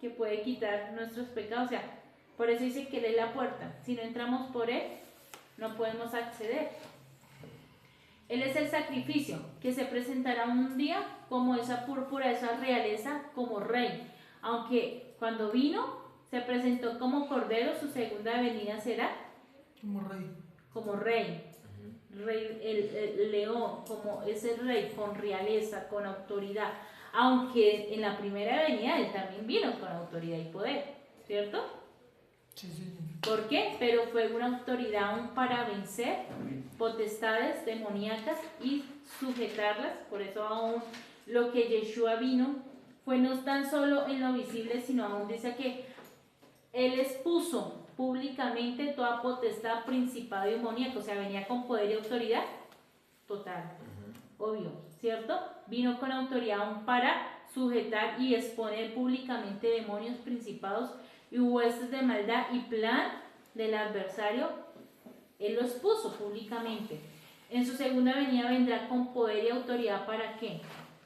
que puede quitar nuestros pecados. O sea, por eso dice que Él es la puerta. Si no entramos por Él, no podemos acceder. Él es el sacrificio que se presentará un día como esa púrpura, esa realeza, como rey. Aunque cuando vino, se presentó como cordero, su segunda venida será Como rey. como rey. El león, como ese rey con realeza, con autoridad. Aunque en la primera venida él también vino con autoridad y poder, ¿cierto? Sí, sí. ¿Por qué? Pero fue una autoridad aún para vencer potestades demoníacas y sujetarlas. Por eso aún lo que Yeshua vino fue no tan solo en lo visible, sino aún dice que Él expuso públicamente toda potestad, principado y demoníaco. O sea, venía con poder y autoridad total, obvio, ¿cierto? Vino con autoridad aún para sujetar y exponer públicamente demonios, principados y huestes de maldad y plan del adversario. Él lo expuso públicamente. En su segunda venida vendrá con poder y autoridad. ¿Para qué?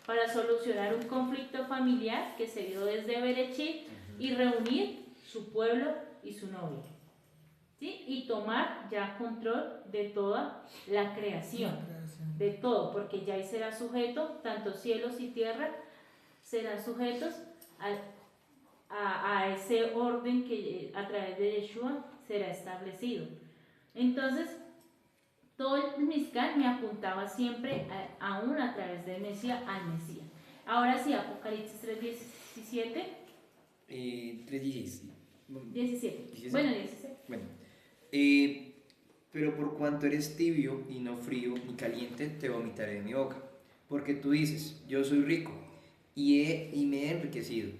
Para solucionar un conflicto familiar que se dio desde Berechit y reunir su pueblo y su novia, ¿sí? Y tomar ya control de toda la creación, de todo, porque ya ahí será sujeto, tanto cielos y tierra serán sujetos a ese orden que a través de Yeshua será establecido. Entonces, todo el Mishkan me apuntaba siempre, aún a través del Mesías, al Mesías. Ahora sí, Apocalipsis 3:17. 3:16. 17. Bueno, 17. Bueno. Pero por cuanto eres tibio y no frío ni caliente, te vomitaré de mi boca. Porque tú dices, yo soy rico y me he enriquecido,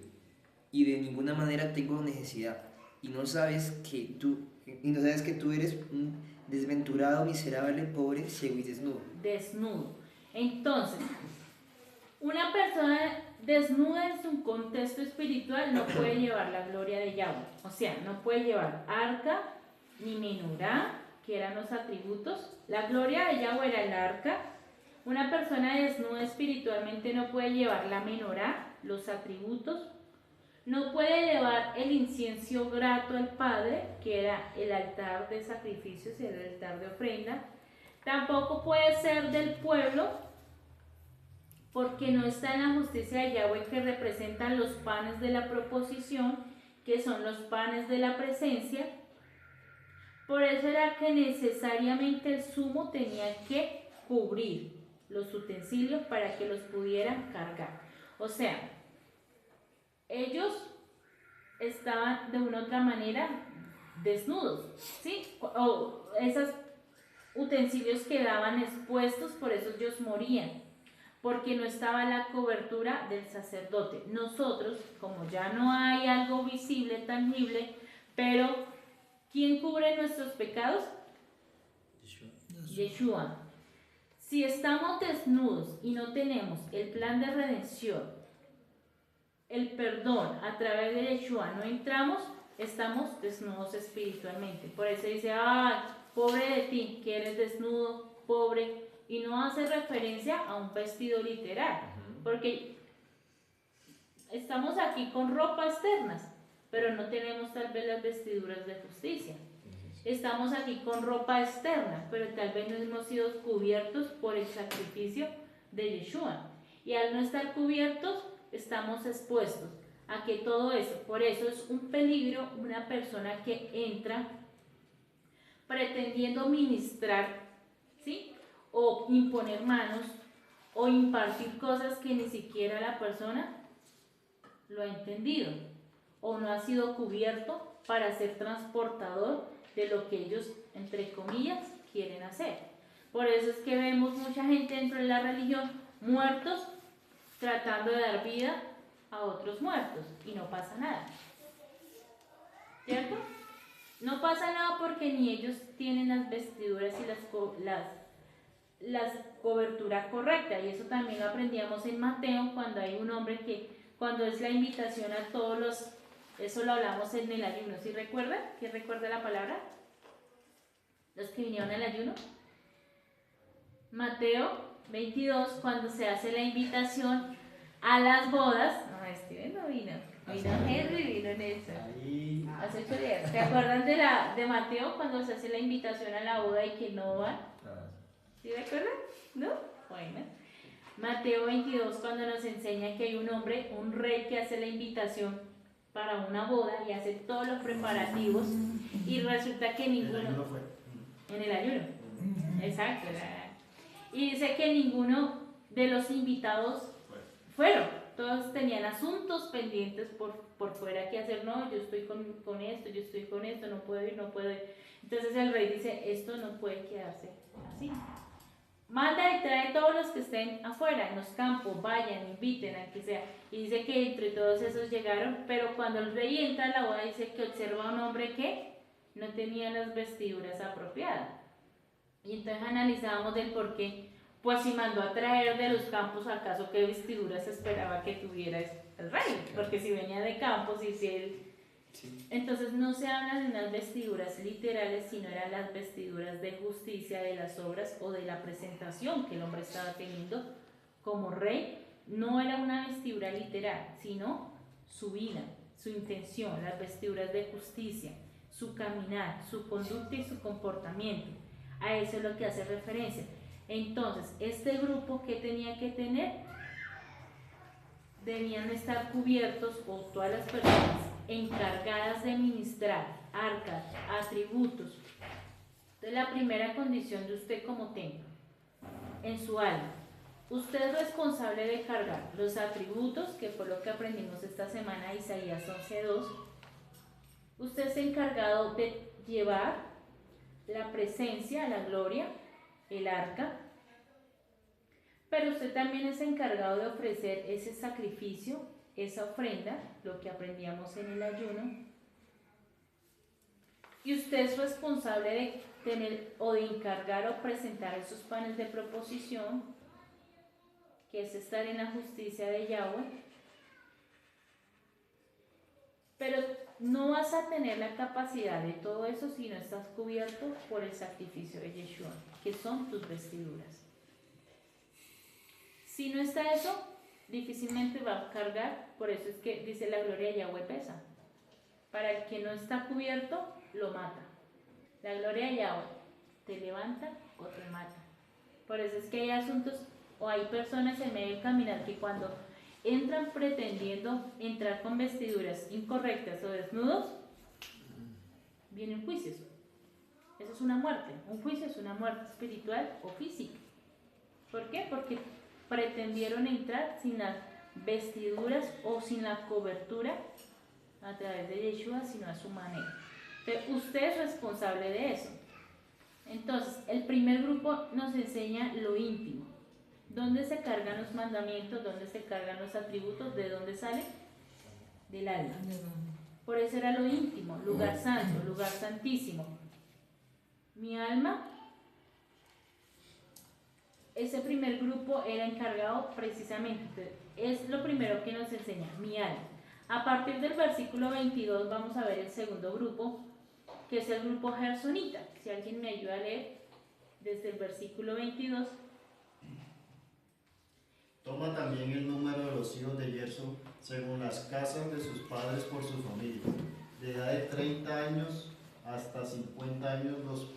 y de ninguna manera tengo necesidad, y no sabes que tú eres un desventurado, miserable, pobre, ciego y desnudo. Desnudo. Entonces, una persona desnuda en su contexto espiritual no puede llevar la gloria de Yahweh. O sea, no puede llevar arca ni menorá, que eran los atributos. La gloria de Yahweh era el arca. Una persona desnuda espiritualmente no puede llevar la menorá, los atributos. No puede llevar el incienso grato al Padre, que era el altar de sacrificios y el altar de ofrenda. Tampoco puede ser del pueblo, porque no está en la justicia de Yahweh, que representan los panes de la proposición, que son los panes de la presencia. Por eso era que necesariamente el sumo tenía que cubrir los utensilios para que los pudieran cargar. O sea, ellos estaban de una u otra manera desnudos, ¿sí? O esos utensilios quedaban expuestos, por eso ellos morían, porque no estaba la cobertura del sacerdote. Nosotros, como ya no hay algo visible, tangible, pero ¿quién cubre nuestros pecados? Yeshua. Si estamos desnudos y no tenemos el plan de redención, el perdón a través de Yeshua, no entramos, estamos desnudos espiritualmente. Por eso dice, ay, pobre de ti, que eres desnudo, pobre, y no hace referencia a un vestido literal, porque estamos aquí con ropa externas, pero no tenemos tal vez las vestiduras de justicia. Estamos aquí con ropa externa, pero tal vez no hemos sido cubiertos por el sacrificio de Yeshua. Y al no estar cubiertos, estamos expuestos a que todo eso, por eso es un peligro una persona que entra pretendiendo ministrar, ¿sí? O imponer manos, o impartir cosas que ni siquiera la persona lo ha entendido, o no ha sido cubierto para ser transportador de lo que ellos, entre comillas, quieren hacer. Por eso es que vemos mucha gente dentro de la religión muertos tratando de dar vida a otros muertos y no pasa nada, ¿cierto? No pasa nada porque ni ellos tienen las vestiduras y las coberturas correctas, y eso también lo aprendíamos en Mateo, cuando hay un hombre que, cuando es la invitación a todos los, eso lo hablamos en el ayuno, ¿sí recuerdan? ¿Quién recuerda la palabra? Los que vinieron al ayuno. Mateo 22, cuando se hace la invitación a las bodas. No, Steven no vino. Vino Henry, vino Nelson. Hace 8 días. ¿Se acuerdan de Mateo cuando se hace la invitación a la boda y que no van? ¿Sí recuerdan? ¿No? Bueno. Mateo 22, cuando nos enseña que hay un hombre, un rey, que hace la invitación para una boda y hace todos los preparativos y resulta que ninguno... En el ayuno. Exacto. Y dice que ninguno de los invitados fueron. Todos tenían asuntos pendientes por fuera que hacer. No, yo estoy con esto, yo estoy con esto, no puedo ir, no puedo ir. Entonces el rey dice, esto no puede quedarse así. Manda y trae todos los que estén afuera, en los campos, vayan, inviten, a que sea. Y dice que entre todos esos llegaron, pero cuando el rey entra a la boda dice que observa a un hombre que no tenía las vestiduras apropiadas. Y entonces analizábamos el por qué, pues si mandó a traer de los campos, ¿acaso qué vestiduras esperaba que tuviera el rey? Porque si venía de campos y si él... Sí. Entonces no se habla de unas vestiduras literales, sino eran las vestiduras de justicia, de las obras o de la presentación que el hombre estaba teniendo como rey. No era una vestidura literal, sino su vida, su intención, las vestiduras de justicia, su caminar, su conducta y su comportamiento. A eso es lo que hace referencia. Entonces, este grupo que tenía que tener, debían estar cubiertos, o todas las personas encargadas de ministrar arcas, atributos. Entonces, la primera condición de usted como templo, en su alma, usted es responsable de cargar los atributos, que fue lo que aprendimos esta semana, Isaías 11:2. Usted es encargado de llevar la presencia, la gloria, el arca, pero usted también es encargado de ofrecer ese sacrificio, esa ofrenda, lo que aprendíamos en el ayuno, y usted es responsable de tener o de encargar o presentar esos panes de proposición, que es estar en la justicia de Yahweh, pero no vas a tener la capacidad de todo eso si no estás cubierto por el sacrificio de Yeshua, que son tus vestiduras. Si no está eso, difícilmente va a cargar. Por eso es que dice la gloria de Yahweh pesa. Para el que no está cubierto, lo mata. La gloria de Yahweh te levanta o te mata. Por eso es que hay asuntos o hay personas en medio del caminar que cuando entran pretendiendo entrar con vestiduras incorrectas o desnudos, vienen juicios. Eso es una muerte. Un juicio es una muerte espiritual o física. ¿Por qué? Porque pretendieron entrar sin las vestiduras o sin la cobertura a través de Yeshua, sino a su manera. Entonces, usted es responsable de eso. Entonces, el primer grupo nos enseña lo íntimo. ¿Dónde se cargan los mandamientos? ¿Dónde se cargan los atributos? ¿De dónde sale? Del alma. Por eso era lo íntimo, lugar santo, lugar santísimo. Mi alma, ese primer grupo era encargado precisamente, es lo primero que nos enseña, mi alma. A partir del versículo 22 vamos a ver el segundo grupo, que es el grupo gersonita. Si alguien me ayuda a leer desde el versículo 22. Toma también el número de los hijos de Gerson según las casas de sus padres por su familia. De edad de 30 años hasta 50 años los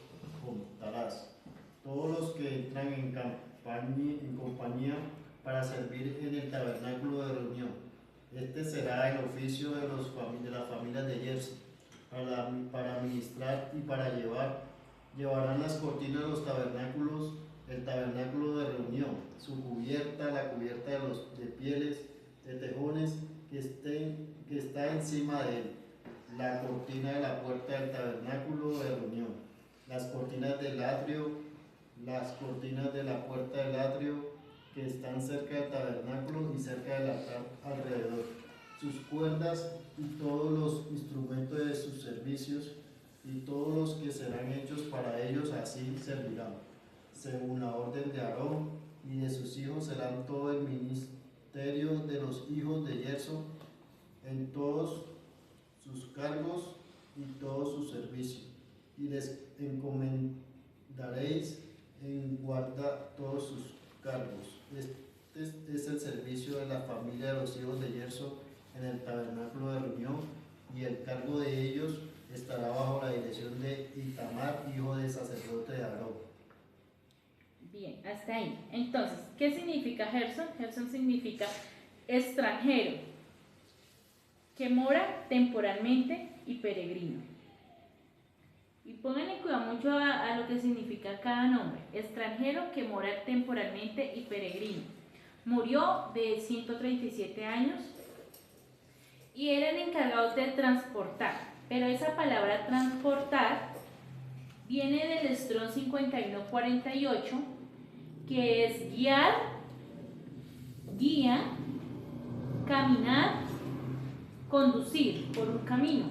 contarás. Todos los que entran en compañía para servir en el tabernáculo de reunión. Este será el oficio de las familias de Gerson, para ministrar y para llevarán las cortinas de los tabernáculos, el tabernáculo de reunión, su cubierta, la cubierta de pieles, de tejones que está encima de él, la cortina de la puerta del tabernáculo de reunión, las cortinas del atrio, las cortinas de la puerta del atrio que están cerca del tabernáculo y cerca del altar alrededor, sus cuerdas y todos los instrumentos de sus servicios y todos los que serán hechos para ellos, así servirán. Según la orden de Aarón y de sus hijos serán todo el ministerio de los hijos de Gerson en todos sus cargos y todo su servicio, y les encomendaréis en guarda todos sus cargos. Este es el servicio de la familia de los hijos de Gerson en el tabernáculo de reunión, y el cargo de ellos estará bajo la dirección de Itamar, hijo del sacerdote de Aarón. Bien, hasta ahí. Entonces, ¿qué significa Gerson? Gerson significa extranjero, que mora temporalmente y peregrino. Y pónganle cuidado mucho a lo que significa cada nombre. Extranjero que mora temporalmente y peregrino. Murió de 137 años y eran encargados de transportar. Pero esa palabra transportar viene del Strong 5148, que es guiar, guía, caminar, conducir por un camino,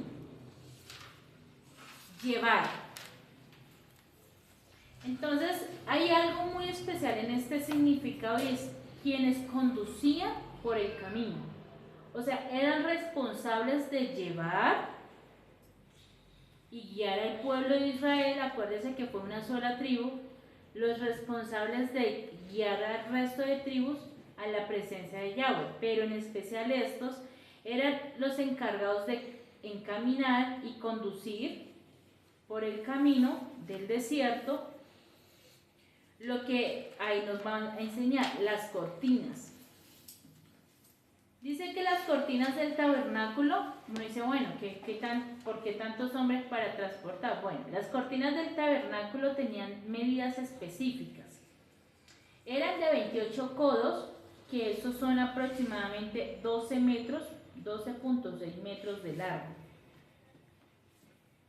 llevar. Entonces hay algo muy especial en este significado, y es quienes conducían por el camino. O sea, eran responsables de llevar y guiar al pueblo de Israel. Acuérdense que fue una sola tribu, los responsables de guiar al resto de tribus a la presencia de Yahweh, pero en especial estos eran los encargados de encaminar y conducir por el camino del desierto, lo que ahí nos van a enseñar, las cortinas. Dice que las cortinas del tabernáculo, uno dice, bueno, ¿por qué tantos hombres para transportar? Bueno, las cortinas del tabernáculo tenían medidas específicas. Eran de 28 codos, que esos son aproximadamente 12 metros, 12.6 metros de largo.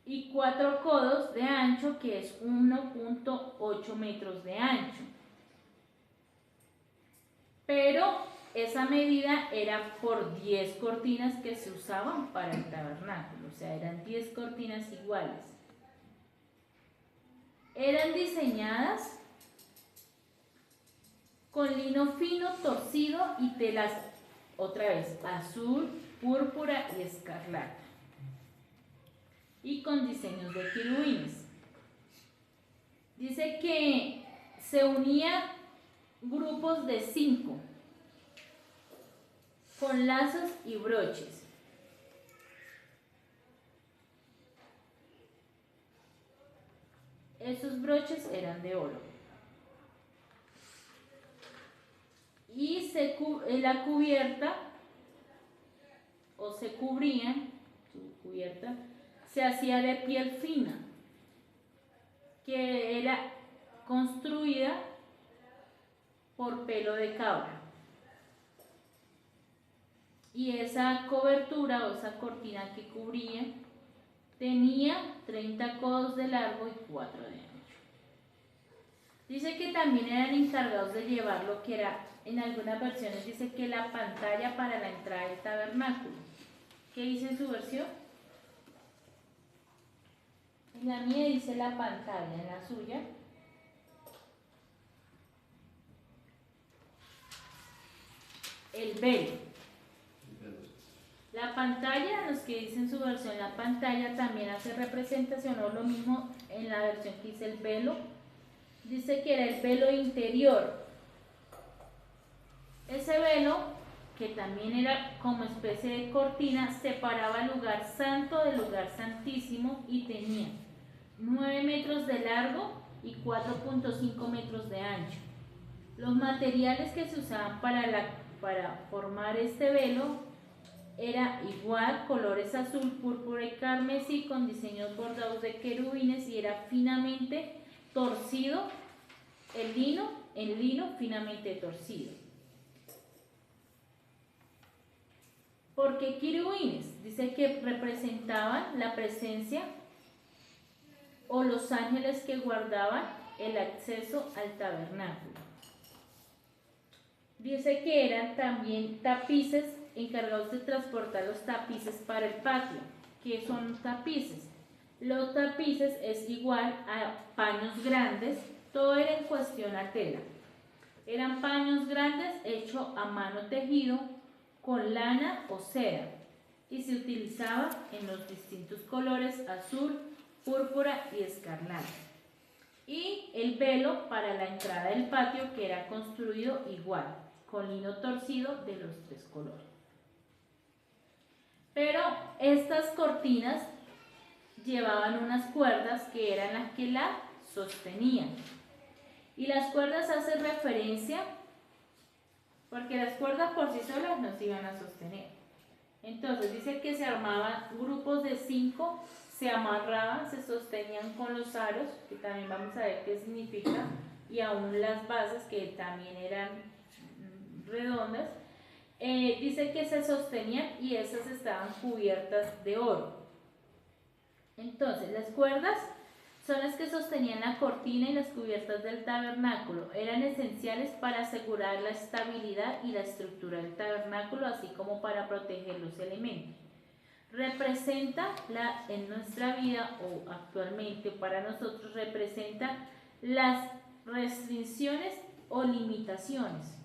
Y 4 codos de ancho, que es 1.8 metros de ancho. Pero esa medida era por 10 cortinas que se usaban para el tabernáculo, o sea, eran 10 cortinas iguales. Eran diseñadas con lino fino torcido y telas, otra vez, azul, púrpura y escarlata, y con diseños de querubines. Dice que se unían grupos de 5 con lazos y broches. Esos broches eran de oro. Y la cubierta, o se cubrían, su cubierta, se hacía de piel fina. que era construida por pelo de cabra. Y esa cobertura o esa cortina que cubría tenía 30 codos de largo y 4 de ancho. Dice que también eran encargados de llevar lo que era, en algunas versiones dice que la pantalla para la entrada del tabernáculo. ¿Qué dice en su versión? En la mía dice la pantalla, en la suya el velo. La pantalla, los que dicen su versión, la pantalla también hace representación o lo mismo en la versión que dice el velo. Dice que era el velo interior. Ese velo, que también era como especie de cortina, separaba el lugar santo del lugar santísimo y tenía 9 metros de largo y 4.5 metros de ancho. Los materiales que se usaban para formar este velo era igual, colores azul, púrpura y carmesí con diseños bordados de querubines y era finamente torcido el lino, en lino finamente torcido. ¿Por qué querubines? Dice que representaban la presencia o los ángeles que guardaban el acceso al tabernáculo. Dice que eran también tapices encargados de transportar los tapices para el patio. ¿Qué son tapices? Los tapices es igual a paños grandes, todo era en cuestión a tela. Eran paños grandes hechos a mano tejido con lana o seda y se utilizaba en los distintos colores azul, púrpura y escarlata. Y el velo para la entrada del patio que era construido igual, con lino torcido de los 3 colores. Pero estas cortinas llevaban unas cuerdas que eran las que la sostenían. Y las cuerdas hacen referencia, porque las cuerdas por sí solas no se iban a sostener. Entonces dice que se armaban grupos de 5, se amarraban, se sostenían con los aros, que también vamos a ver qué significa, y aún las bases que también eran redondas. Dice que se sostenían y esas estaban cubiertas de oro. Entonces las cuerdas son las que sostenían la cortina y las cubiertas del tabernáculo. Eran esenciales para asegurar la estabilidad y la estructura del tabernáculo, así como para proteger los elementos. Representa en nuestra vida o actualmente para nosotros representa las restricciones o limitaciones.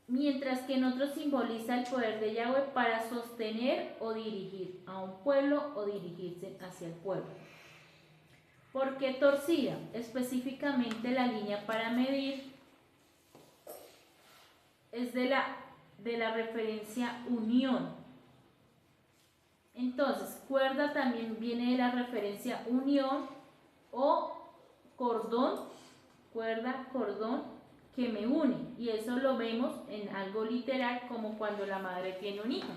Mientras que en otros simboliza el poder de Yahweh para sostener o dirigir a un pueblo o dirigirse hacia el pueblo. ¿Por qué torcida? Específicamente la línea para medir es de la referencia unión. Entonces, cuerda también viene de la referencia unión o cordón, cuerda, cordón, que me une, y eso lo vemos en algo literal como cuando la madre tiene un hijo.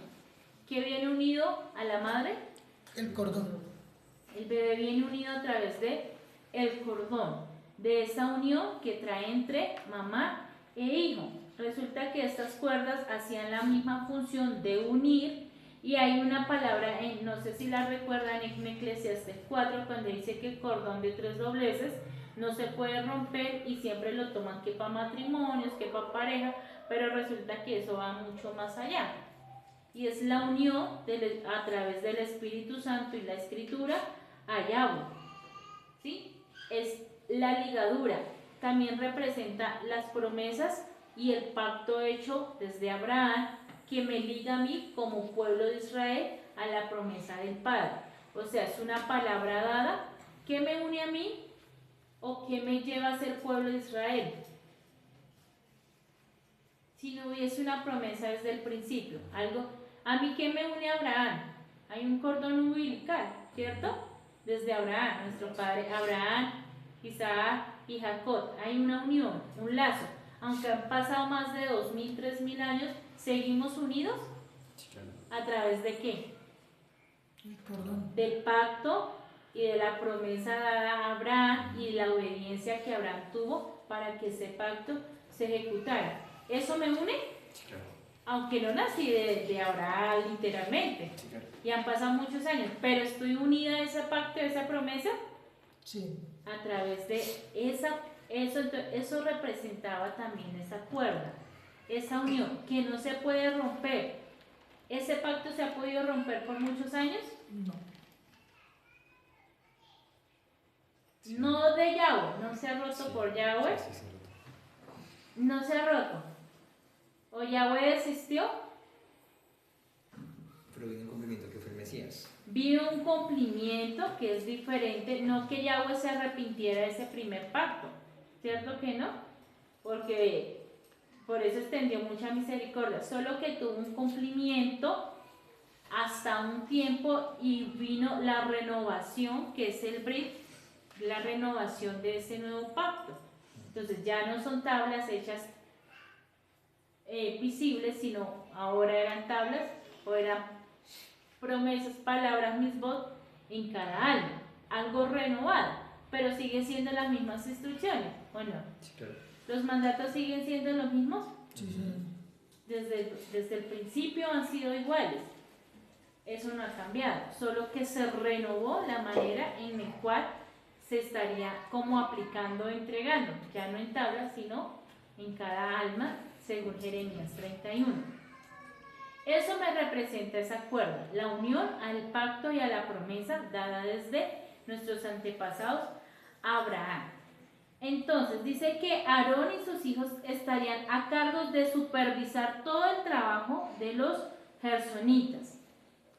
¿Qué viene unido a la madre? El cordón. El bebé viene unido a través de el cordón, de esa unión que trae entre mamá e hijo. Resulta que estas cuerdas hacían la misma función de unir, y hay una palabra, no sé si la recuerdan, en Eclesiastés 4, cuando dice que el cordón de 3 dobleces no se puede romper y siempre lo toman que para matrimonios, que para pareja, pero resulta que eso va mucho más allá. Y es la unión a través del Espíritu Santo y la Escritura a Yahweh. ¿Sí? Es la ligadura. También representa las promesas y el pacto hecho desde Abraham, que me liga a mí como pueblo de Israel a la promesa del Padre. O sea, es una palabra dada que me une a mí o que me lleva a ser pueblo de Israel. Si no hubiese una promesa desde el principio, algo, a mí que me une a Abraham, hay un cordón umbilical, ¿cierto? Desde Abraham, nuestro padre Abraham, Isaac y Jacob, hay una unión, un lazo. Aunque han pasado más de 2000, 3000 años, ¿seguimos unidos? ¿A través de qué? El cordón. Del pacto y de la promesa dada a Abraham y la obediencia que Abraham tuvo para que ese pacto se ejecutara. ¿Eso me une? Sí, claro. Aunque no nací de Abraham literalmente, Sí, claro. y han pasado muchos años, pero estoy unida a ese pacto, a esa promesa, Sí. a través de eso representaba también esa cuerda, esa unión que no se puede romper. ¿Ese pacto se ha podido romper por muchos años? No. No de Yahweh, no se ha roto Sí. por Yahweh, Sí, sí, sí. no se ha roto. ¿O Yahweh desistió? Pero vino un cumplimiento que fue el Mesías. Vino un cumplimiento que es diferente, no que Yahweh se arrepintiera de ese primer pacto, ¿cierto que no? Porque por eso extendió mucha misericordia, solo que tuvo un cumplimiento hasta un tiempo y vino la renovación, que es el brit, la renovación de ese nuevo pacto. Entonces ya no son tablas hechas visibles, sino ahora eran tablas o eran promesas, palabras, misbot en cada alma, algo renovado, pero sigue siendo las mismas instrucciones, ¿o no? Sí, claro. ¿Los mandatos siguen siendo los mismos? Sí, señor. Desde el principio han sido iguales. Eso no ha cambiado, solo que se renovó la manera en la cual se estaría como aplicando, entregando, ya no en tablas, sino en cada alma, según Jeremías 31. Eso me representa esa cuerda, la unión al pacto y a la promesa dada desde nuestros antepasados a Abraham. Entonces dice que Aarón y sus hijos estarían a cargo de supervisar todo el trabajo de los gersonitas,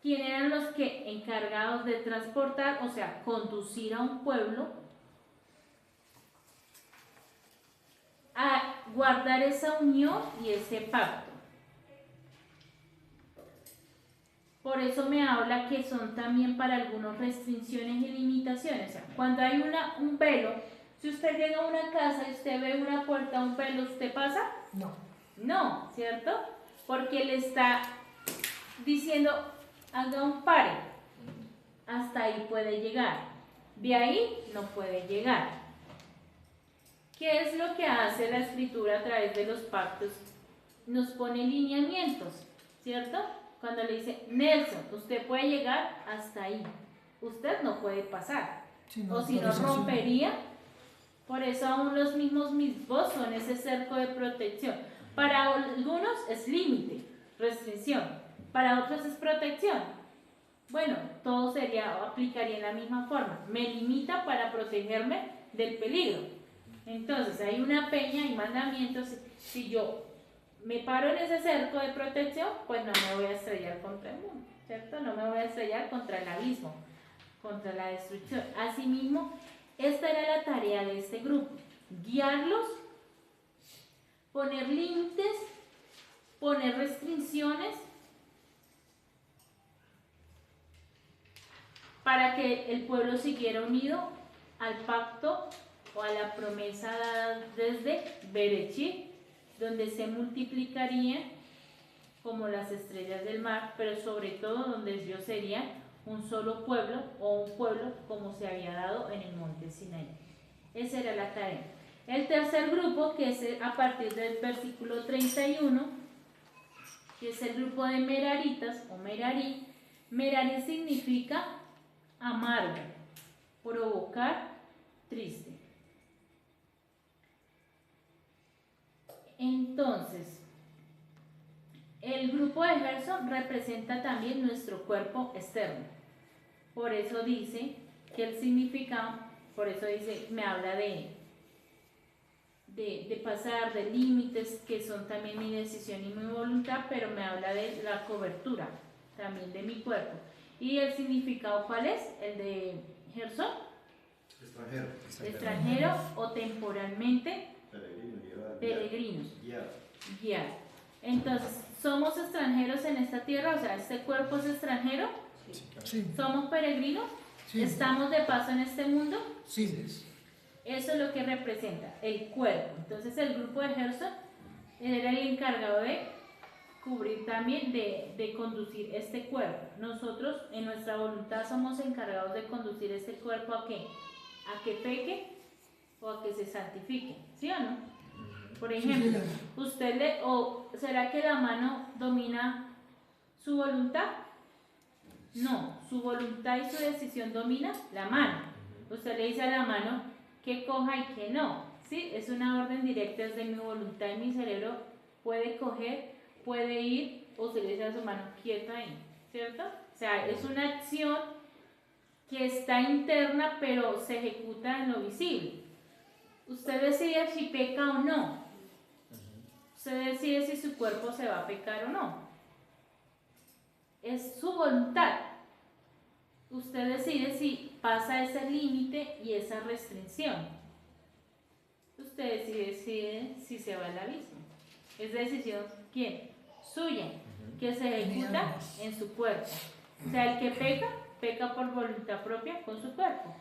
quienes eran los que encargados de transportar, o sea, conducir a un pueblo a guardar esa unión y ese pacto. Por eso me habla que son también para algunos restricciones y limitaciones. O sea, cuando hay un velo, si usted llega a una casa y usted ve una puerta, un velo, ¿usted pasa? No. No, ¿cierto? Porque le está diciendo, haga un pare. Hasta ahí puede llegar. De ahí no puede llegar. ¿Qué es lo que hace la escritura a través de los pactos? Nos pone lineamientos, ¿cierto? Cuando le dice, Nelson, usted puede llegar hasta ahí. Usted no puede pasar. Sí, no, O si no, autorización. rompería. Por eso aún los mismos misbos son ese cerco de protección. Para algunos es límite, restricción. Para otros es protección. Bueno, todo aplicaría en la misma forma. Me limita para protegerme del peligro. Entonces, hay una peña y mandamientos. Si yo me paro en ese cerco de protección, pues no me voy a estrellar contra el mundo, ¿cierto? No me voy a estrellar contra el abismo, contra la destrucción. Asimismo, esta era la tarea de este grupo, guiarlos, poner límites, poner restricciones, para que el pueblo siguiera unido al pacto o a la promesa dada desde Berechit, donde se multiplicarían como las estrellas del mar, pero sobre todo donde ellos serían un solo pueblo o un pueblo como se había dado en el monte Sinaí. Esa era la tarea. El tercer grupo, que es a partir del versículo 31, que es el grupo de Meraritas o Merarí. Merarí significa amargo, provocar, triste. Entonces, el grupo de Gerson representa también nuestro cuerpo externo. Por eso dice que el significado, por eso dice, me habla de pasar, de límites que son también mi decisión y mi voluntad, pero me habla de la cobertura también de mi cuerpo. ¿Y el significado cuál es? El de Gerson, Extranjero. extranjero o temporalmente Peregrino, peregrinos. guiar. Guiar. Entonces, ¿somos extranjeros en esta tierra? O sea, ¿este cuerpo es extranjero? Sí, claro. Sí, ¿Somos peregrinos? sí. ¿Estamos de paso en este mundo? Sí. Eso es lo que representa el cuerpo. Entonces, el grupo de Gerson era el encargado de cubrir también de conducir este cuerpo. Nosotros en nuestra voluntad somos encargados de conducir este cuerpo ¿a qué? A que peque o a que se santifique, ¿sí o no? Por ejemplo, ¿será que la mano domina su voluntad? No, su voluntad y su decisión domina la mano. Usted le dice a la mano que coja y que no, ¿sí? Es una orden directa desde mi voluntad y mi cerebro puede coger, puede ir, o se le dice a su mano quieta ahí, ¿cierto? O sea, es una acción que está interna pero se ejecuta en lo visible. Usted decide si peca o no. Usted decide si su cuerpo se va a pecar o no. Es su voluntad. Usted decide si pasa ese límite y esa restricción. Usted decide si se va al abismo. Es decisión, ¿quién? Suya, que se ejecuta en su cuerpo. O sea, el que peca, peca por voluntad propia con su cuerpo.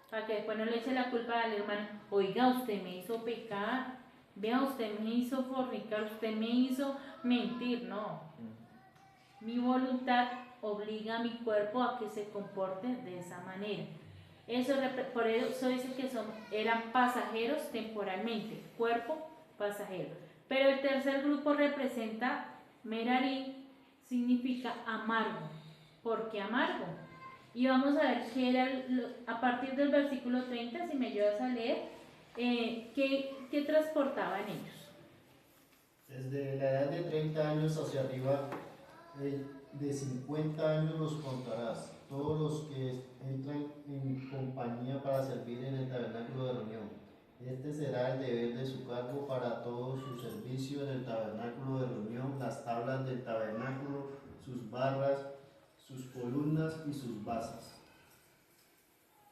Para que después no le eche la culpa al hermano. Oiga, usted me hizo pecar. Vea, usted me hizo fornicar. Usted me hizo mentir. No. Mi voluntad obliga a mi cuerpo a que se comporte de esa manera. Por eso dice que eran pasajeros temporalmente. Cuerpo pasajero. Pero el tercer grupo representa Merari, significa amargo. ¿Por qué amargo? Y vamos a ver qué era, a partir del versículo 30, si me ayudas a leer, qué transportaban ellos. Desde la edad de 30 años hacia arriba, de 50 años los contarás, todos los que entran en compañía para servir en el tabernáculo de reunión. Este será el deber de su cargo para todo su servicio en el tabernáculo de reunión, las tablas del tabernáculo, sus barras, sus columnas y sus basas.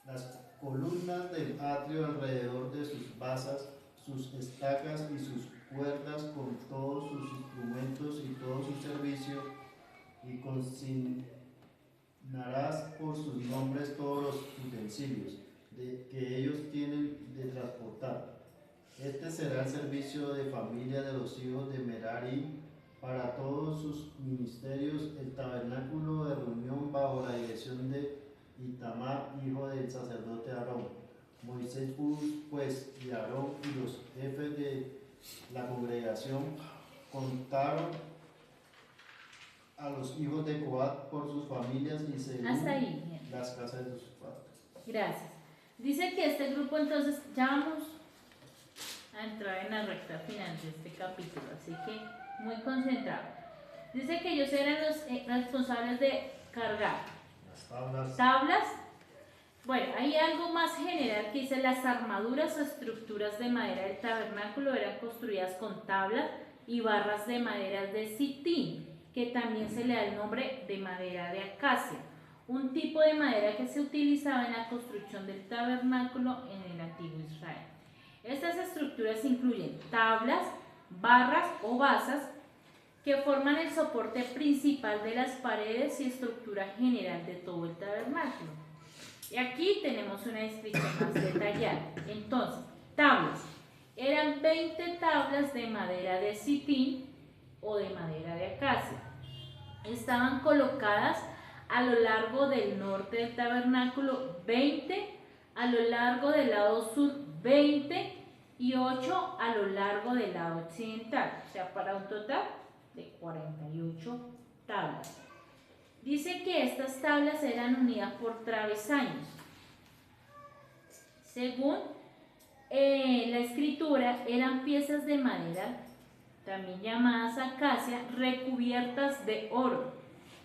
Las columnas del atrio alrededor de sus basas, sus estacas y sus cuerdas con todos sus instrumentos y todo su servicio, y consignarás por sus nombres todos los utensilios que ellos tienen de transportar. Este será el servicio de familia de los hijos de Merari para todos sus ministerios, el tabernáculo de reunión bajo la dirección de Itamar, hijo del sacerdote Aarón. Moisés pues y Aarón y los jefes de la congregación contaron a los hijos de Coat por sus familias y según Hasta ahí, bien. las casas de sus padres. Gracias. Dice que este grupo, entonces, ya vamos a entrar en la recta final de este capítulo, así que muy concentrado. Dice que ellos eran los responsables de cargar Las tablas. Bueno, hay algo más general que dice: las armaduras o estructuras de madera del tabernáculo eran construidas con tablas y barras de madera de sitín, que también se le da el nombre de madera de acacia, un tipo de madera que se utilizaba en la construcción del tabernáculo en el antiguo Israel. Estas estructuras incluyen tablas, barras o basas que forman el soporte principal de las paredes y estructura general de todo el tabernáculo. Y aquí tenemos una descripción más detallada. Entonces, tablas. Eran 20 tablas de madera de sitín o de madera de acacia. Estaban colocadas a lo largo del norte del tabernáculo 20, a lo largo del lado sur 20 y 8 a lo largo del lado occidental, o sea, para un total de 48 tablas. Dice que estas tablas eran unidas por travesaños. Según la escritura, eran piezas de madera, también llamadas acacia, recubiertas de oro,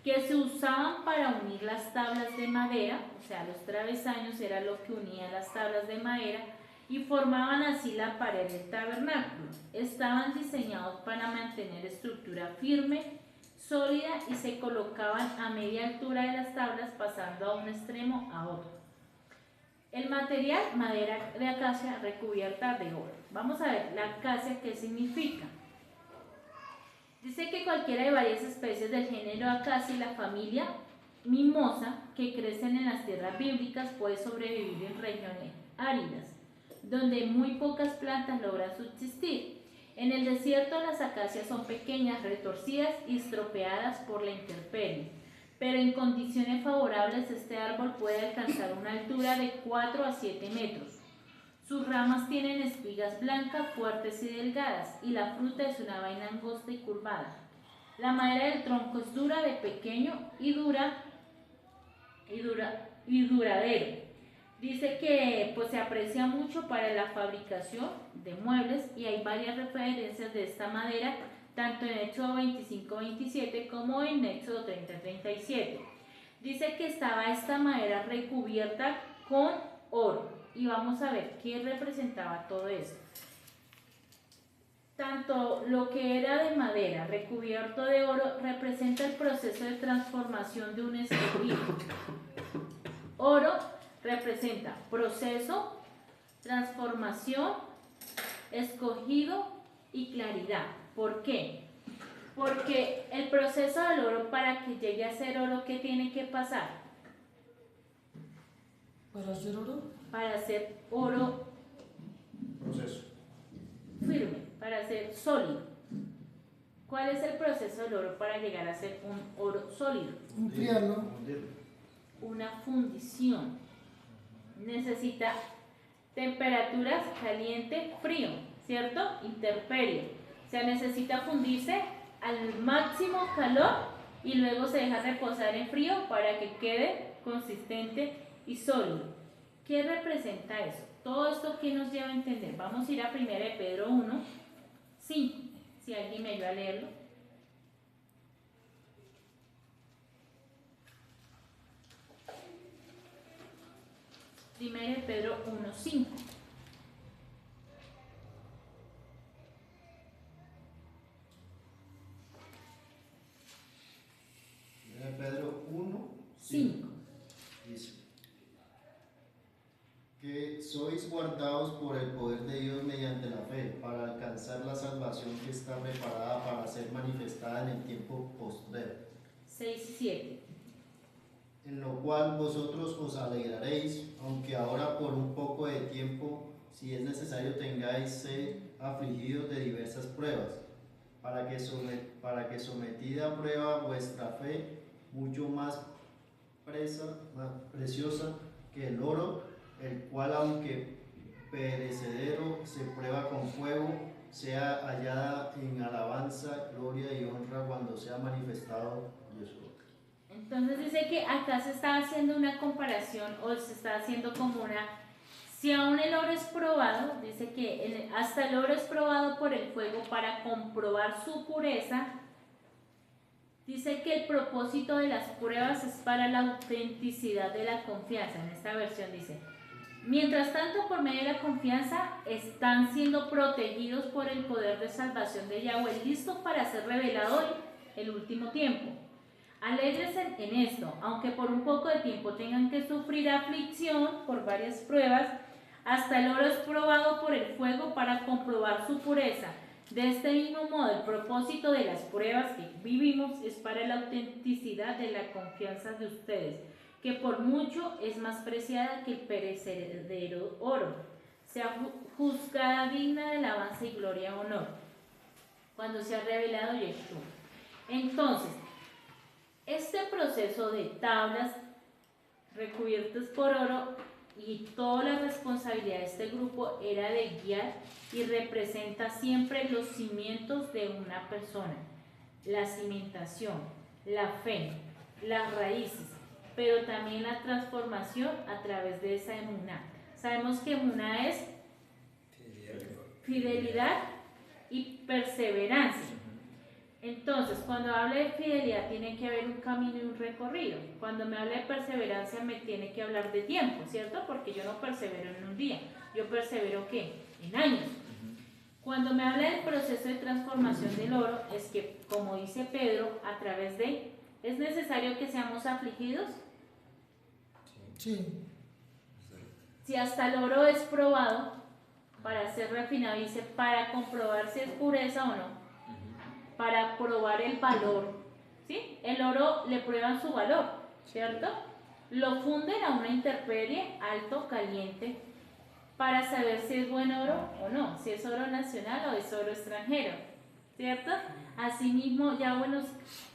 que se usaban para unir las tablas de madera, o sea, los travesaños era lo que unía las tablas de madera, y formaban así la pared del tabernáculo. Estaban diseñados para mantener estructura firme, sólida, y se colocaban a media altura de las tablas, pasando a un extremo a otro. El material, madera de acacia recubierta de oro. Vamos a ver la acacia, ¿qué significa? Dice que cualquiera de varias especies del género acacia y la familia mimosa que crecen en las tierras bíblicas puede sobrevivir en regiones áridas, donde muy pocas plantas logran subsistir. En el desierto las acacias son pequeñas, retorcidas y estropeadas por la intemperie, pero en condiciones favorables este árbol puede alcanzar una altura de 4 a 7 metros. Sus ramas tienen espigas blancas, fuertes y delgadas, y la fruta es una vaina angosta y curvada. La madera del tronco es dura de pequeño y duradero. Dice que pues, se aprecia mucho para la fabricación de muebles y hay varias referencias de esta madera, tanto en Éxodo 25-27 como en Éxodo 30-37. Dice que estaba esta madera recubierta con oro y vamos a ver qué representaba todo eso. Tanto lo que era de madera recubierto de oro representa el proceso de transformación de un escogido. Oro representa proceso, transformación, escogido y claridad. ¿Por qué? Porque el proceso del oro, para que llegue a ser oro, ¿qué tiene que pasar? ¿Para hacer oro? Para hacer oro Proceso. firme, para ser sólido. ¿Cuál es el proceso del oro para llegar a ser un oro sólido? Enfriarlo. Fundirlo. Una fundición. Necesita temperaturas caliente, frío, ¿cierto? Intemperie. O sea, necesita fundirse al máximo calor y luego se deja reposar en frío para que quede consistente y sólido. ¿Qué representa eso? Todo esto que nos lleva a entender. Vamos a ir a 1 de Pedro 1, 5. Si alguien me ayuda a leerlo. 1 de Pedro 1, 5. Pedro 1, 5. dice que sois guardados por el poder de Dios mediante la fe, para alcanzar la salvación que está preparada para ser manifestada en el tiempo postrero, 6 y 7. en lo cual vosotros os alegraréis, aunque ahora por un poco de tiempo, si es necesario, tengáis ser afligidos de diversas pruebas, para que sometida a prueba vuestra fe, mucho más preciosa que el oro, el cual aunque perecedero se prueba con fuego, sea hallada en alabanza, gloria y honra cuando sea manifestado Dios. Entonces dice que acá se está haciendo una comparación o se está haciendo como una... Si aún el oro es probado, dice que hasta el oro es probado por el fuego para comprobar su pureza. Dice que el propósito de las pruebas es para la autenticidad de la confianza. En esta versión dice, mientras tanto, por medio de la confianza, están siendo protegidos por el poder de salvación de Yahweh, listos para ser revelado en el último tiempo. Alégrense en esto, aunque por un poco de tiempo tengan que sufrir aflicción por varias pruebas, hasta el oro es probado por el fuego para comprobar su pureza. De este mismo modo, el propósito de las pruebas que vivimos es para la autenticidad de la confianza de ustedes, que por mucho es más preciada que el perecedero oro, sea juzgada digna de alabanza y gloria y honor, cuando se ha revelado Yeshua. Entonces, este proceso de tablas recubiertas por oro y toda la responsabilidad de este grupo era de guiar y representa siempre los cimientos de una persona, la cimentación, la fe, las raíces, pero también la transformación a través de esa emuná. Sabemos que emuná es fidelidad y perseverancia. Entonces, cuando habla de fidelidad tiene que haber un camino y un recorrido. Cuando me habla de perseverancia me tiene que hablar de tiempo, ¿cierto? Porque yo no persevero en un día. Yo persevero, ¿qué? En años. Cuando me habla del proceso de transformación del oro, es que, como dice Pedro, a través de... ¿Es necesario que seamos afligidos? Sí. Si hasta el oro es probado para ser refinado, dice, para comprobar si es pureza o no. Para probar el valor, ¿sí? El oro le prueban su valor, ¿cierto? Lo funden a una intemperie, alto, caliente, para saber si es buen oro o no, si es oro nacional o es oro extranjero, ¿cierto? Asimismo, Yahweh nos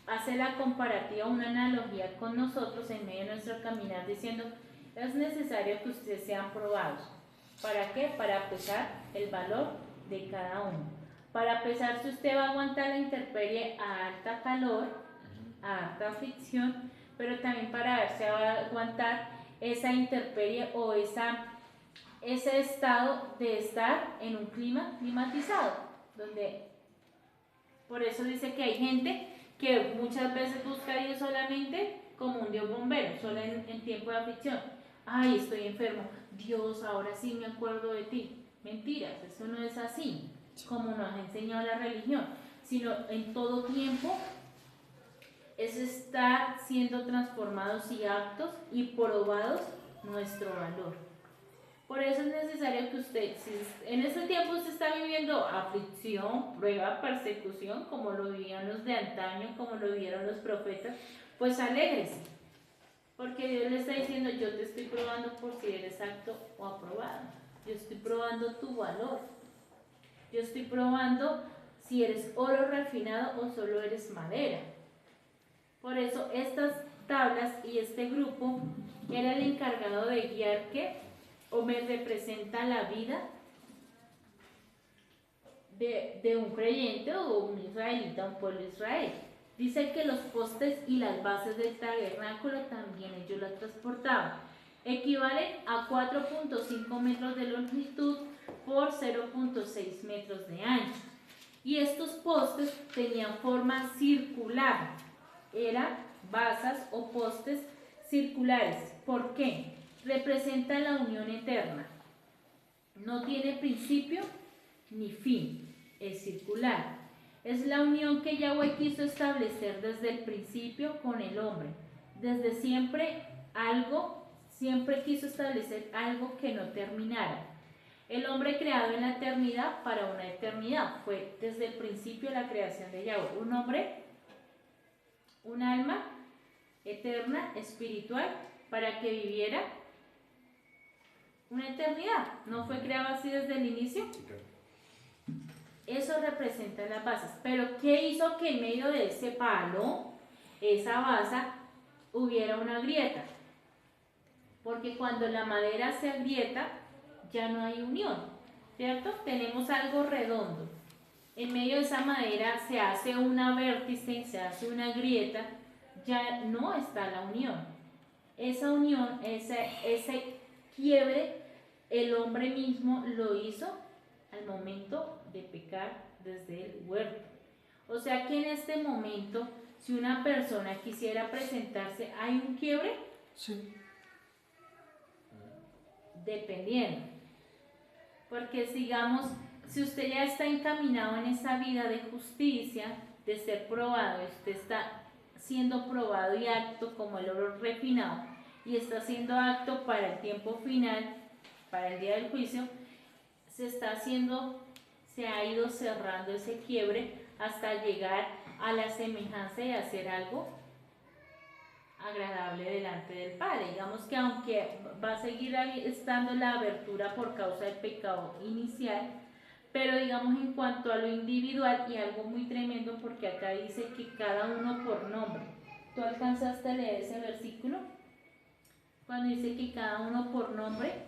hace la comparativa, una analogía con nosotros en medio de nuestro caminar, diciendo, es necesario que ustedes sean probados. ¿Para qué? Para pesar el valor de cada uno. Para pesar si usted va a aguantar la intemperie a alta calor, a alta fricción, pero también para ver si va a aguantar esa intemperie o ese estado de estar en un clima climatizado, donde por eso dice que hay gente que muchas veces busca a Dios solamente como un Dios bombero, solo en tiempo de aflicción. Ay, estoy enfermo. Dios, ahora sí me acuerdo de ti. Mentiras, eso no es así, como nos ha enseñado la religión, sino en todo tiempo es estar siendo transformados y aptos y probados nuestro valor. Por eso es necesario que usted, si en este tiempo usted está viviendo aflicción, prueba, persecución, como lo vivían los de antaño, como lo vivieron los profetas, pues alégrese. Porque Dios le está diciendo, yo te estoy probando por si eres apto o aprobado. Yo estoy probando tu valor. Yo estoy probando si eres oro refinado o solo eres madera. Por eso estas tablas y este grupo era el encargado de guiar que o me representa la vida de un creyente o un israelita, un pueblo de Israel. Dice que los postes y las bases del tabernáculo también ellos la transportaban. Equivalen a 4.5 metros de longitud por 0.6 metros de ancho. Y estos postes tenían forma circular. Eran basas o postes circulares. ¿Por qué? Representa la unión eterna. No tiene principio ni fin. Es circular. Es la unión que Yahweh quiso establecer desde el principio con el hombre. Desde siempre quiso establecer algo que no terminara. El hombre creado en la eternidad para una eternidad. Fue desde el principio la creación de Yahweh. Un hombre, un alma eterna, espiritual, para que viviera una eternidad. ¿No fue creado así desde el inicio? Eso representa las bases. Pero ¿qué hizo que en medio de ese palo, esa base, hubiera una grieta? Porque cuando la madera se agrieta, ya no hay unión, ¿cierto? Tenemos algo redondo. En medio de esa madera se hace una vértice, se hace una grieta, ya no está la unión. Esa unión, ese quiebre, el hombre mismo lo hizo al momento de pecar desde el huerto. O sea que en este momento, si una persona quisiera presentarse, ¿hay un quiebre? Sí. Dependiendo. Porque sigamos, si usted ya está encaminado en esa vida de justicia, de ser probado, usted está siendo probado y apto como el oro refinado, y está siendo apto para el tiempo final, para el día del juicio, se ha ido cerrando ese quiebre hasta llegar a la semejanza de hacer algo agradable delante del Padre. Digamos que aunque va a seguir estando la abertura por causa del pecado inicial, pero digamos en cuanto a lo individual, y algo muy tremendo porque acá dice que cada uno por nombre. ¿Tú alcanzaste a leer ese versículo? Cuando dice que cada uno por nombre,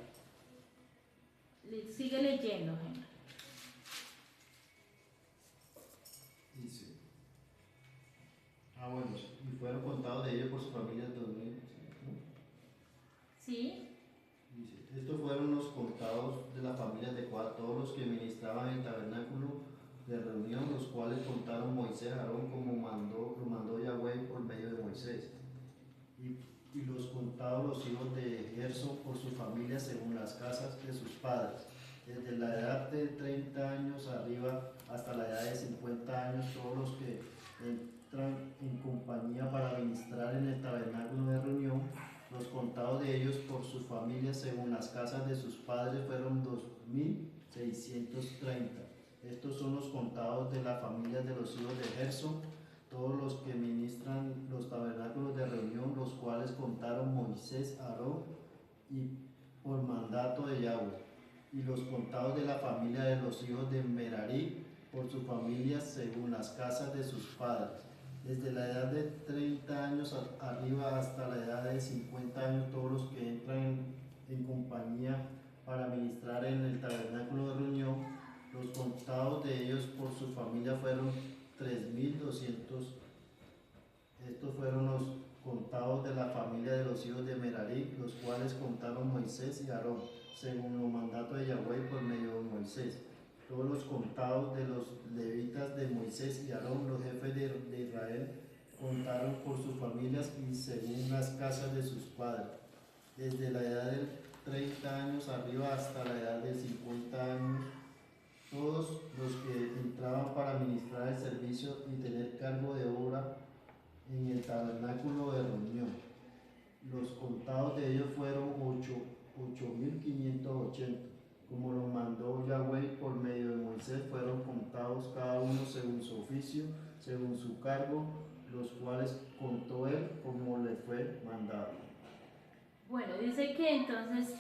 sigue leyendo, Gemma. Dice, bueno, y fueron contados de ellos por sus familias 2000, ¿no? ¿Sí? Dice, estos fueron los contados de las familias de Coat, todos los que ministraban en el tabernáculo de reunión, los cuales contaron Moisés a Aarón como lo mandó Yahweh por medio de Moisés. Y los contados los hijos de Gerson por sus familias según las casas de sus padres. Desde la edad de 30 años arriba hasta la edad de 50 años, todos los que entran en compañía para ministrar en el tabernáculo de reunión, los contados de ellos por sus familias según las casas de sus padres fueron 2630. Estos son los contados de las familias de los hijos de Gerson, todos los que ministran los tabernáculos de reunión, los cuales contaron Moisés, Aarón, y por mandato de Yahweh. y los contados de la familia de los hijos de Merari por sus familias según las casas de sus padres, desde la edad de 30 años arriba hasta la edad de 50 años, todos los que entran en compañía para ministrar en el tabernáculo de reunión. Los contados de ellos por su familia fueron 3.200. Estos fueron los contados de la familia de los hijos de Merari, los cuales contaron Moisés y Aarón, según los mandatos de Yahweh por medio de Moisés. Todos los contados de los levitas de Moisés y Aarón, los jefes de Israel, contaron por sus familias y según las casas de sus padres, desde la edad de 30 años arriba hasta la edad de 50 años, todos los que entraban para ministrar el servicio y tener cargo de obra en el tabernáculo de reunión. Los contados de ellos fueron 8.580. Como lo mandó Yahweh por medio de Moisés, fueron contados cada uno según su oficio, según su cargo, los cuales contó él como le fue mandado. Bueno, dice que entonces,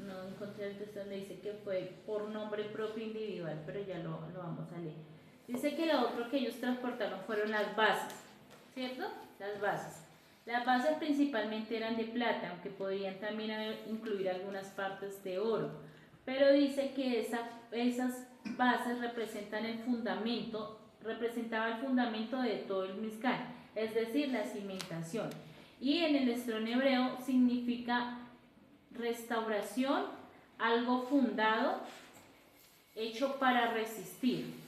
no encontré el texto donde dice que fue por nombre propio individual, pero ya lo vamos a leer. Dice que lo otro que ellos transportaron fueron las bases, ¿cierto? Las bases. Las bases principalmente eran de plata, aunque podrían también incluir algunas partes de oro. Pero dice que esas bases representaban el fundamento de todo el Mizcán, es decir, la cimentación. Y en el estrón hebreo significa restauración, algo fundado, hecho para resistir.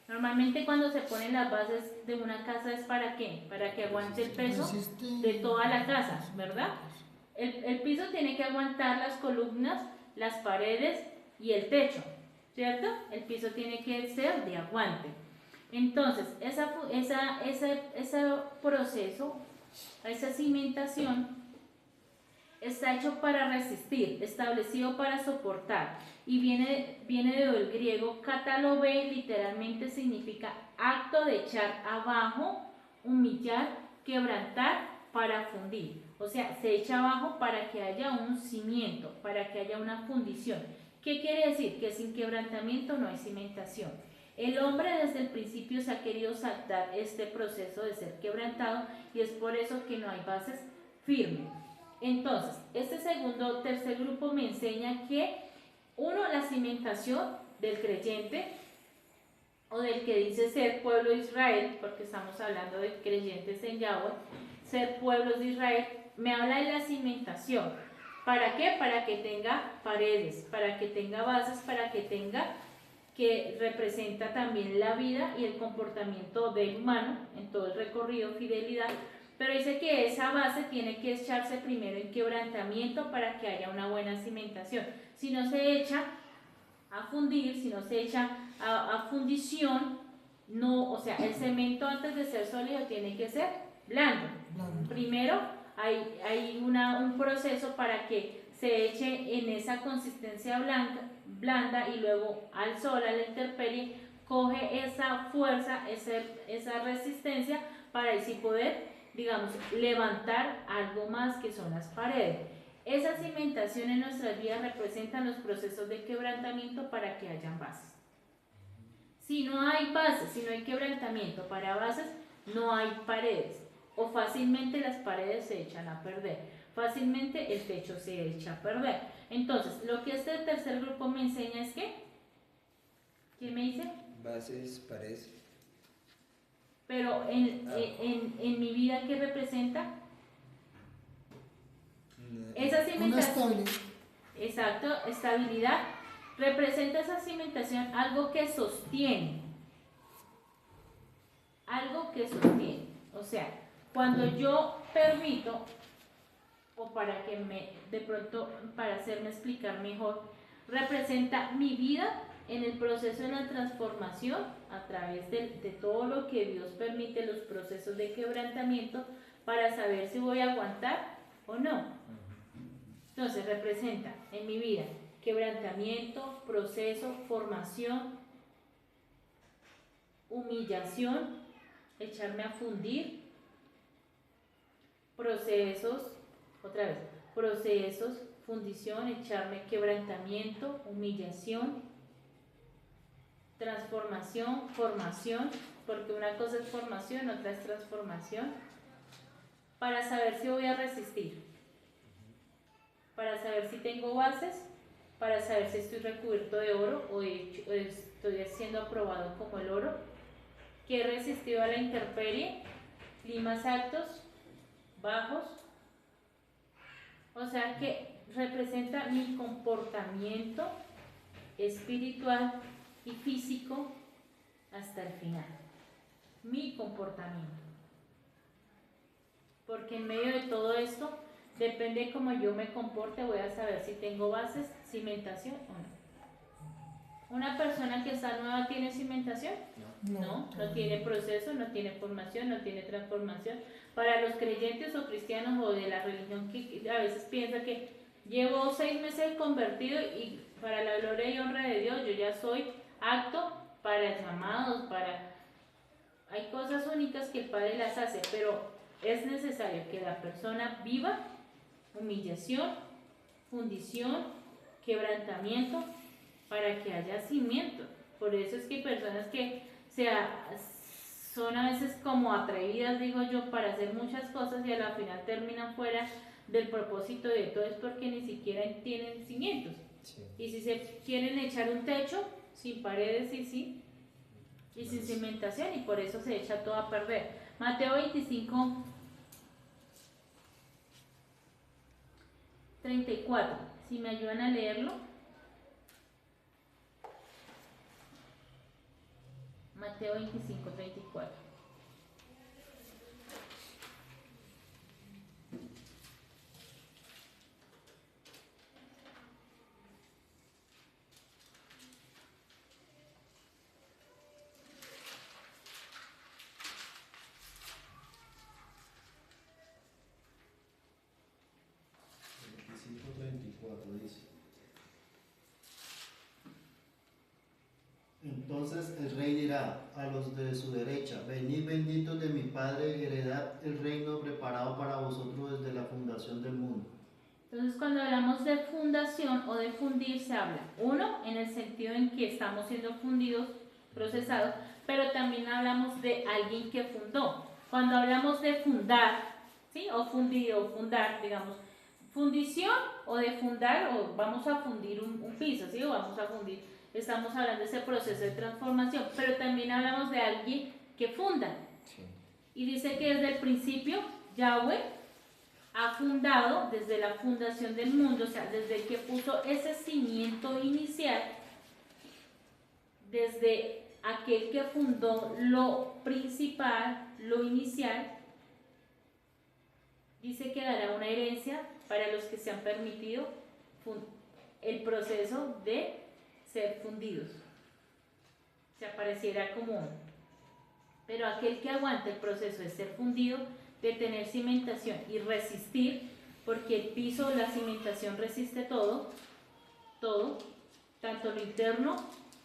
Normalmente cuando se ponen las bases de una casa es ¿para qué? Para que aguante el peso de toda la casa, ¿verdad? El piso tiene que aguantar las columnas, las paredes y el techo, ¿cierto? El piso tiene que ser de aguante. Entonces, ese proceso, esa cimentación, está hecho para resistir, establecido para soportar, y viene del griego katalobé, literalmente significa acto de echar abajo, humillar, quebrantar, para fundir. O sea, se echa abajo para que haya un cimiento, para que haya una fundición. ¿Qué quiere decir? Que sin quebrantamiento no hay cimentación. El hombre desde el principio se ha querido saltar este proceso de ser quebrantado, y es por eso que no hay bases firmes. Entonces, tercer grupo me enseña que, uno, la cimentación del creyente o del que dice ser pueblo de Israel, porque estamos hablando de creyentes en Yahweh, ser pueblos de Israel, me habla de la cimentación. ¿Para qué? Para que tenga paredes, para que tenga bases, para que tenga, que representa también la vida y el comportamiento del humano en todo el recorrido, fidelidad. Pero dice que esa base tiene que echarse primero en quebrantamiento para que haya una buena cimentación. Si no se echa a fundir, si no se echa a fundición, no, o sea, el cemento antes de ser sólido tiene que ser blando. Primero hay un proceso para que se eche en esa consistencia blanda, y luego al sol, a la intemperie, coge esa fuerza, esa resistencia para así poder, digamos, levantar algo más que son las paredes. Esa cimentación en nuestras vidas representan los procesos de quebrantamiento para que hayan bases. Si no hay bases, si no hay quebrantamiento para bases, no hay paredes, o fácilmente las paredes se echan a perder, fácilmente el techo se echa a perder. Entonces, lo que este tercer grupo me enseña es que, ¿quién me dice? Bases, paredes. Pero en mi vida, ¿qué representa? Esa Una cimentación. estabilidad. Exacto, estabilidad. Representa esa cimentación algo que sostiene. Algo que sostiene. O sea, cuando yo permito, o para que de pronto, para hacerme explicar mejor, representa mi vida en el proceso de la transformación a través de todo lo que Dios permite, los procesos de quebrantamiento, para saber si voy a aguantar o no. Entonces representa en mi vida quebrantamiento, proceso, formación, humillación, echarme a fundir, procesos, otra vez, procesos, fundición, echarme quebrantamiento, humillación, transformación, formación, porque una cosa es formación, otra es transformación, para saber si voy a resistir, para saber si tengo bases, para saber si estoy recubierto de oro o estoy siendo aprobado como el oro, que he resistido a la intemperie, climas altos, bajos, o sea que representa mi comportamiento espiritual y físico hasta el final, mi comportamiento, porque en medio de todo esto depende de cómo yo me comporte, voy a saber si tengo bases, cimentación o no. ¿Una persona que está nueva tiene cimentación? No tiene proceso, no tiene formación, no tiene transformación. Para los creyentes o cristianos o de la religión que a veces piensa que llevo 6 meses convertido y para la gloria y honra de Dios yo ya soy apto para llamados, para... Hay cosas únicas que el Padre las hace, pero es necesario que la persona viva humillación, fundición, quebrantamiento, para que haya cimiento. Por eso es que hay personas que son a veces como atrevidas, digo yo, para hacer muchas cosas y a la final terminan fuera del propósito de todo, es porque ni siquiera tienen cimientos. Sí. Y si se quieren echar un techo sin paredes y sin cimentación, y por eso se echa todo a perder. Mateo 25, 34, si me ayudan a leerlo. Mateo 25, 34. Dice: entonces el rey dirá a los de su derecha: venid benditos de mi Padre, heredad el reino preparado para vosotros desde la fundación del mundo. Entonces, cuando hablamos de fundación o de fundir, se habla, uno, en el sentido en que estamos siendo fundidos, procesados, pero también hablamos de alguien que fundó. Cuando hablamos de fundar, ¿sí? O fundir o fundar, digamos, fundición o de fundar, o vamos a fundir un piso, ¿sí? O vamos a fundir, estamos hablando de ese proceso de transformación, pero también hablamos de alguien que funda. Sí. Y dice que desde el principio Yahweh ha fundado, desde la fundación del mundo, o sea, desde que puso ese cimiento inicial, desde aquel que fundó lo principal, lo inicial, dice que dará una herencia para los que se han permitido el proceso de ser fundidos. Se apareciera como, pero aquel que aguante el proceso de ser fundido, de tener cimentación y resistir, porque el piso, la cimentación resiste todo, tanto lo interno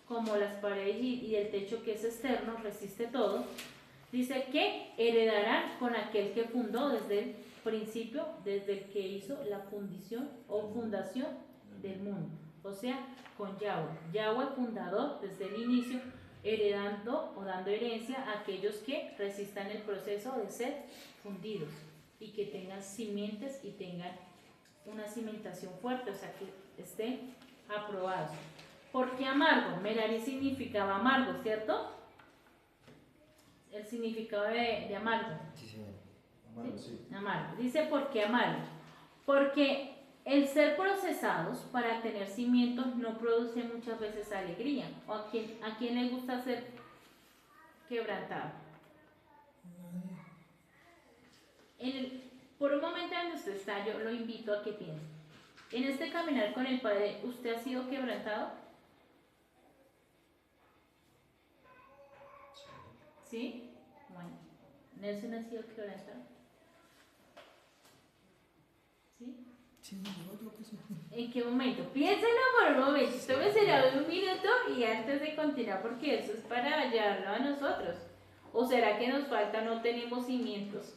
como las paredes y el techo que es externo, resiste todo. Dice que heredarán con aquel que fundó desde el principio, desde el que hizo la fundición o fundación del mundo, o sea, con Yahweh fundador desde el inicio, heredando o dando herencia a aquellos que resistan el proceso de ser fundidos y que tengan simientes y tengan una cimentación fuerte, o sea, que estén aprobados. ¿Por qué amargo? Merari significaba amargo, ¿cierto? El significado de amargo. Sí, señor. Amargo, sí. Amargo. Dice, ¿por qué amargo? Porque el ser procesados para tener cimientos no produce muchas veces alegría. ¿O a quién le gusta ser quebrantado? Por un momento donde usted está, yo lo invito a que piense. En este caminar con el Padre, ¿usted ha sido quebrantado? ¿Sí? Bueno. ¿Nelson ha sido quebrantado? ¿Sí? Sí, yo creo que sí. ¿En qué momento? Piénselo por un momento. Esto me será un minuto y antes de continuar, porque eso es para llevarlo a nosotros. ¿O será que nos falta, no tenemos cimientos?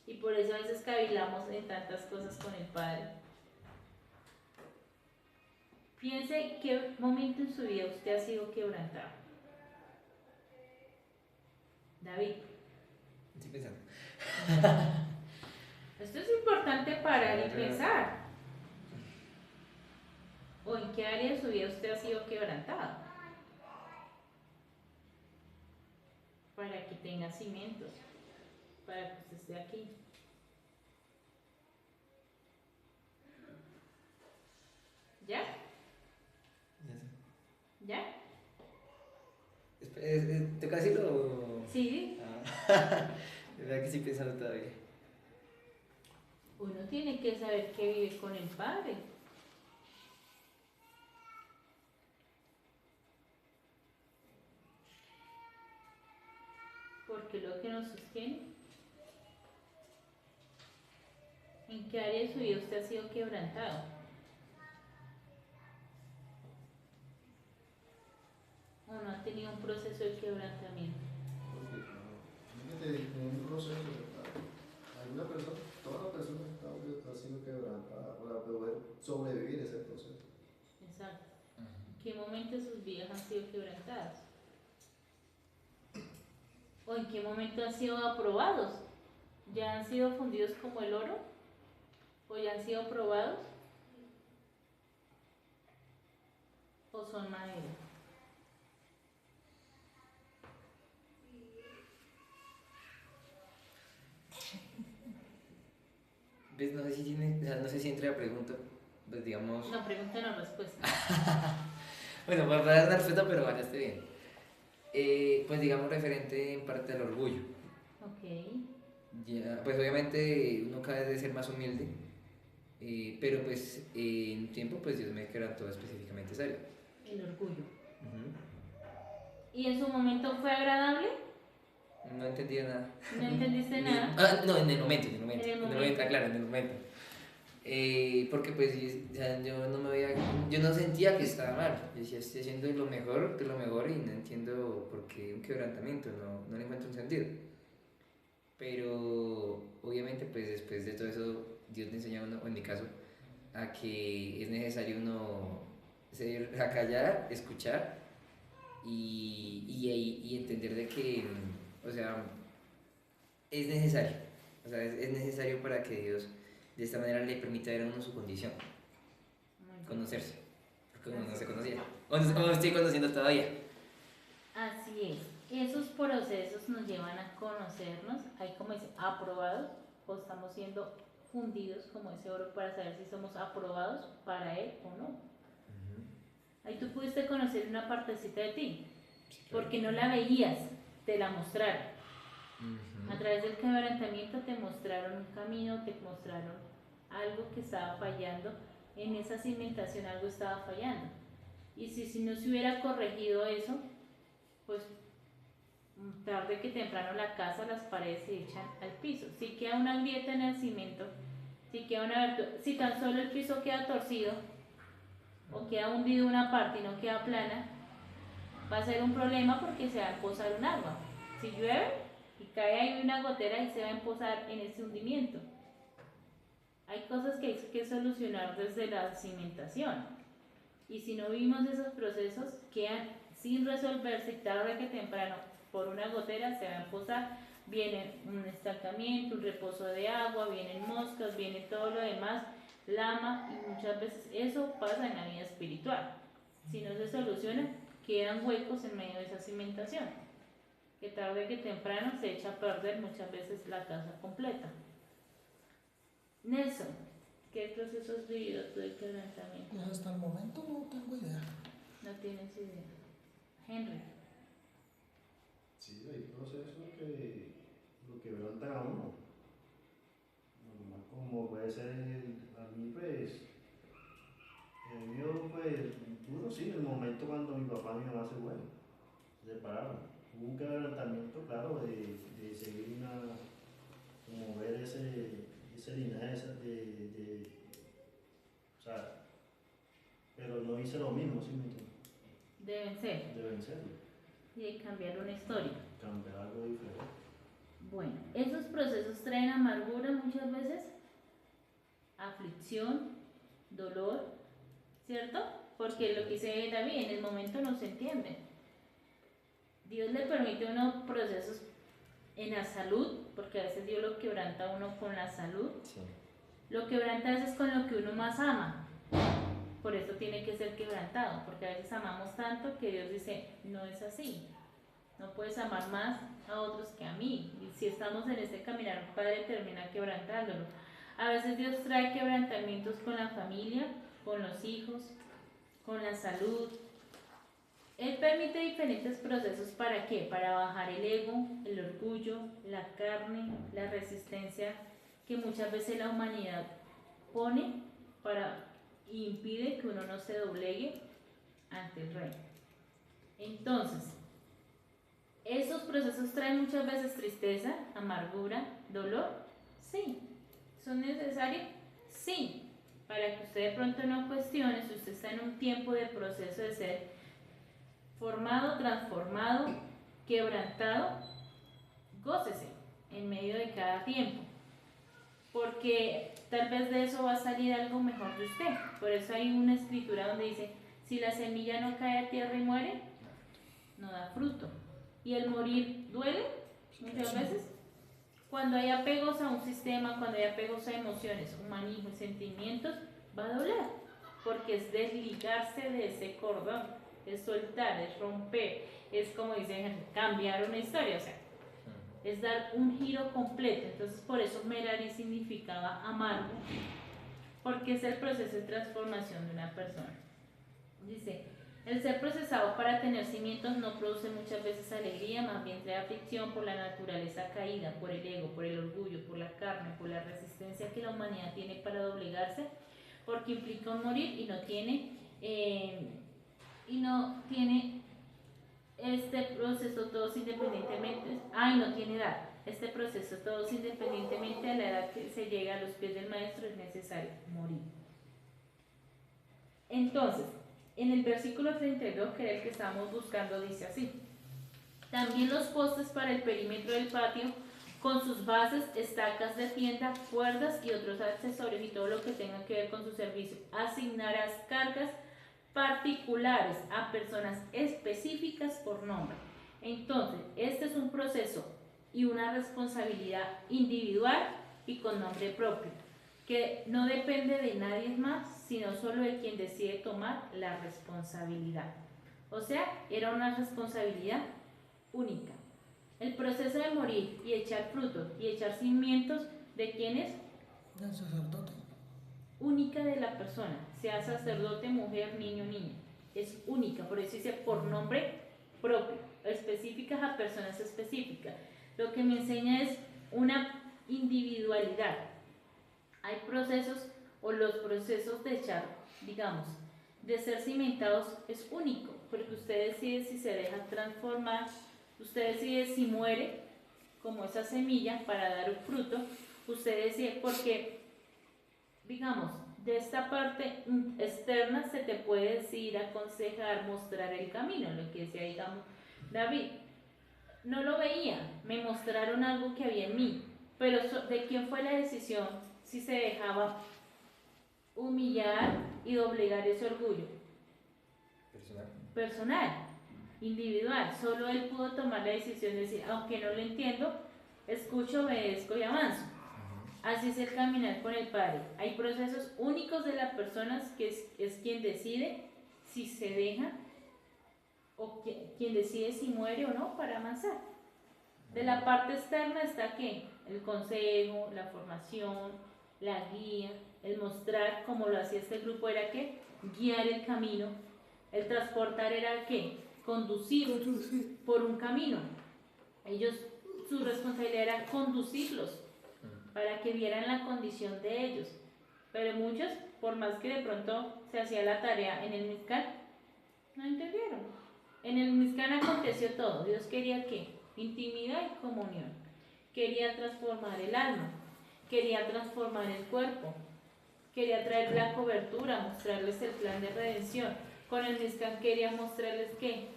Y por eso a veces cavilamos en tantas cosas con el Padre. Piense qué momento en su vida usted ha sido quebrantado. David, Estoy pensando. esto es importante parar y pensar. ¿O en qué área de su vida usted ha sido quebrantado? Para que tenga cimientos, para que usted esté aquí. ¿Ya? Ya sé. ¿Ya? ¿Toca decirlo o...? Sí. Ah, de verdad que estoy pensando todavía. Uno tiene que saber que vive con el Padre. Porque es lo que nos sostiene. ¿En qué área de su vida usted ha sido quebrantado? ¿O no ha tenido un proceso de quebrantamiento? Porque en un proceso, alguna persona, toda la persona ha sido quebrantada para poder sobrevivir ese proceso. Exacto. ¿En qué momento de sus vidas han sido quebrantados? ¿O en qué momento han sido aprobados? ¿Ya han sido fundidos como el oro? ¿O ya han sido probados? ¿O son madera? ¿Ves? No sé si tiene, o sea, no sé si entra la pregunta, pues digamos... No, pregunta no respuesta. Bueno, para dar una respuesta, pero vaya, esté bien. Pues digamos referente en parte al orgullo. Ok. Ya, pues obviamente uno cada vez debe ser más humilde, pero pues en un tiempo pues Dios me quebrantó específicamente esa área. El orgullo. ¿Y en su momento fue agradable? No entendía nada. ¿No entendiste nada? No, en el momento, claro, en el momento. Porque pues o sea, yo no me veía, yo no sentía que estaba mal. Yo decía, estoy haciendo lo mejor de lo mejor y no entiendo por qué un quebrantamiento, no le encuentro un sentido. Pero obviamente pues después de todo eso Dios le enseña a uno, o en mi caso, a que es necesario uno ser acallar, escuchar y entender de que, o sea, es necesario. O sea, es necesario para que Dios de esta manera le permita ver a uno su condición, Muy bien. conocerse, porque uno no se conocía, o me estoy conociendo todavía. Así es. Esos procesos nos llevan a conocernos, ahí como dice, aprobados, o estamos siendo fundidos como ese oro para saber si somos aprobados para Él o no. Ahí tú pudiste conocer una partecita de ti, porque no la veías, te la mostraron. A través del quebrantamiento te mostraron un camino, te mostraron algo que estaba fallando, en esa cimentación algo estaba fallando. Y si no se hubiera corregido eso, pues tarde que temprano la casa, las paredes se echan al piso. Si queda una grieta en el cimento, si tan solo el piso queda torcido o queda hundido una parte y no queda plana, va a ser un problema porque se va a empozar un agua. Si llueve y cae ahí una gotera y se va a empozar en ese hundimiento. Hay cosas que hay que solucionar desde la cimentación. Y si no vivimos esos procesos, quedan sin resolverse y tarde que temprano por una gotera se va a empozar, viene un estancamiento, un reposo de agua, vienen moscas, viene todo lo demás, lama, y muchas veces eso pasa en la vida espiritual. Si no se soluciona, quedan huecos en medio de esa cimentación, que tarde que temprano se echa a perder muchas veces la casa completa. Nelson, ¿qué proceso has vivido tú de quebrantamiento? Pues hasta el momento no tengo idea. No tienes idea. Henry. Sí, hay procesos que lo quebrantan a uno. Normal, como puede ser a mí, pues, el mío, pues, duro, sí, el momento cuando mi papá y mi mamá se separaron. Hubo un quebrantamiento, claro, de seguir como ver ese linaje, o sea, pero no hice lo mismo, ¿sí me entiendes? Deben ser. De vencerlo, Y de cambiar una historia. cambiar algo diferente. Bueno, esos procesos traen amargura muchas veces, aflicción, dolor, ¿cierto? Porque lo que dice David, en el momento no se entiende. Dios le permite unos procesos en la salud, porque a veces Dios lo quebranta a uno con la salud, Sí. lo quebranta a veces con lo que uno más ama. Por eso tiene que ser quebrantado, porque a veces amamos tanto que Dios dice, no es así. No puedes amar más a otros que a mí. Y si estamos en este caminar, un padre termina quebrantándolo. A veces Dios trae quebrantamientos con la familia, con los hijos, con la salud. Él permite diferentes procesos, ¿para qué? Para bajar el ego, el orgullo, la carne, la resistencia que muchas veces la humanidad pone para y impide que uno no se doblegue ante el rey. Entonces, esos procesos traen muchas veces tristeza, amargura, dolor. Sí. ¿Son necesarios? Sí. Para que usted de pronto no cuestione si usted está en un tiempo de proceso de ser formado, transformado, quebrantado, gócese en medio de cada tiempo. Porque tal vez de eso va a salir algo mejor de usted. Por eso hay una escritura donde dice, si la semilla no cae a tierra y muere, no da fruto. Y el morir duele muchas veces. Cuando hay apegos a un sistema, cuando hay apegos a emociones, humanismo y sentimientos, va a doler. Porque es desligarse de ese cordón, es soltar, es romper, es como dicen, cambiar una historia, o sea, es dar un giro completo. Entonces por eso Merari significaba amargo, porque es el proceso de transformación de una persona. Dice, el ser procesado para tener cimientos no produce muchas veces alegría, más bien trae aflicción por la naturaleza caída, por el ego, por el orgullo, por la carne, por la resistencia que la humanidad tiene para doblegarse, porque implica un morir y no tiene este proceso todos independientemente, no tiene edad. Este proceso todos independientemente de la edad que se llega a los pies del maestro es necesario morir. Entonces, en el versículo 32, que era el que estábamos buscando, dice así: también los postes para el perímetro del patio, con sus bases, estacas de tienda, cuerdas y otros accesorios y todo lo que tenga que ver con su servicio. Asignarás cargas particulares a personas específicas por nombre. Entonces, este es un proceso y una responsabilidad individual y con nombre propio, que no depende de nadie más, sino solo de quien decide tomar la responsabilidad. O sea, era una responsabilidad única. El proceso de morir y echar frutos y echar cimientos, ¿de quién es? Del sacerdote. Única de la persona, sea sacerdote, mujer, niño, niña. Es única, por eso dice por nombre propio, específicas a personas específicas. Lo que me enseña es una individualidad. Hay procesos, o los procesos de echar, digamos, de ser cimentados es único, porque usted decide si se deja transformar, usted decide si muere, como esa semilla, para dar un fruto, usted decide, porque, digamos, de esta parte externa se te puede decir, aconsejar, mostrar el camino, lo que decía, digamos, David. No lo veía, me mostraron algo que había en mí, pero ¿de quién fue la decisión si se dejaba humillar y doblegar ese orgullo? Personal, individual. Solo él pudo tomar la decisión de decir, aunque no lo entiendo, escucho, obedezco y avanzo. Así es el caminar con el Padre. Hay procesos únicos de las personas que es quien decide si se deja, o quien decide si muere o no para avanzar. De la parte externa está ¿qué? El consejo, la formación, la guía, el mostrar, como lo hacía este grupo, era ¿qué? Guiar el camino. El transportar era ¿qué? Conducir por un camino. Ellos, su responsabilidad era conducirlos para que vieran la condición de ellos. Pero muchos, por más que de pronto se hacía la tarea en el Mizcán, no entendieron. En el Mizcán aconteció todo. Dios quería ¿qué? Intimidad y comunión. Quería transformar el alma, quería transformar el cuerpo, quería traer la cobertura, mostrarles el plan de redención. Con el Mizcán quería mostrarles ¿qué?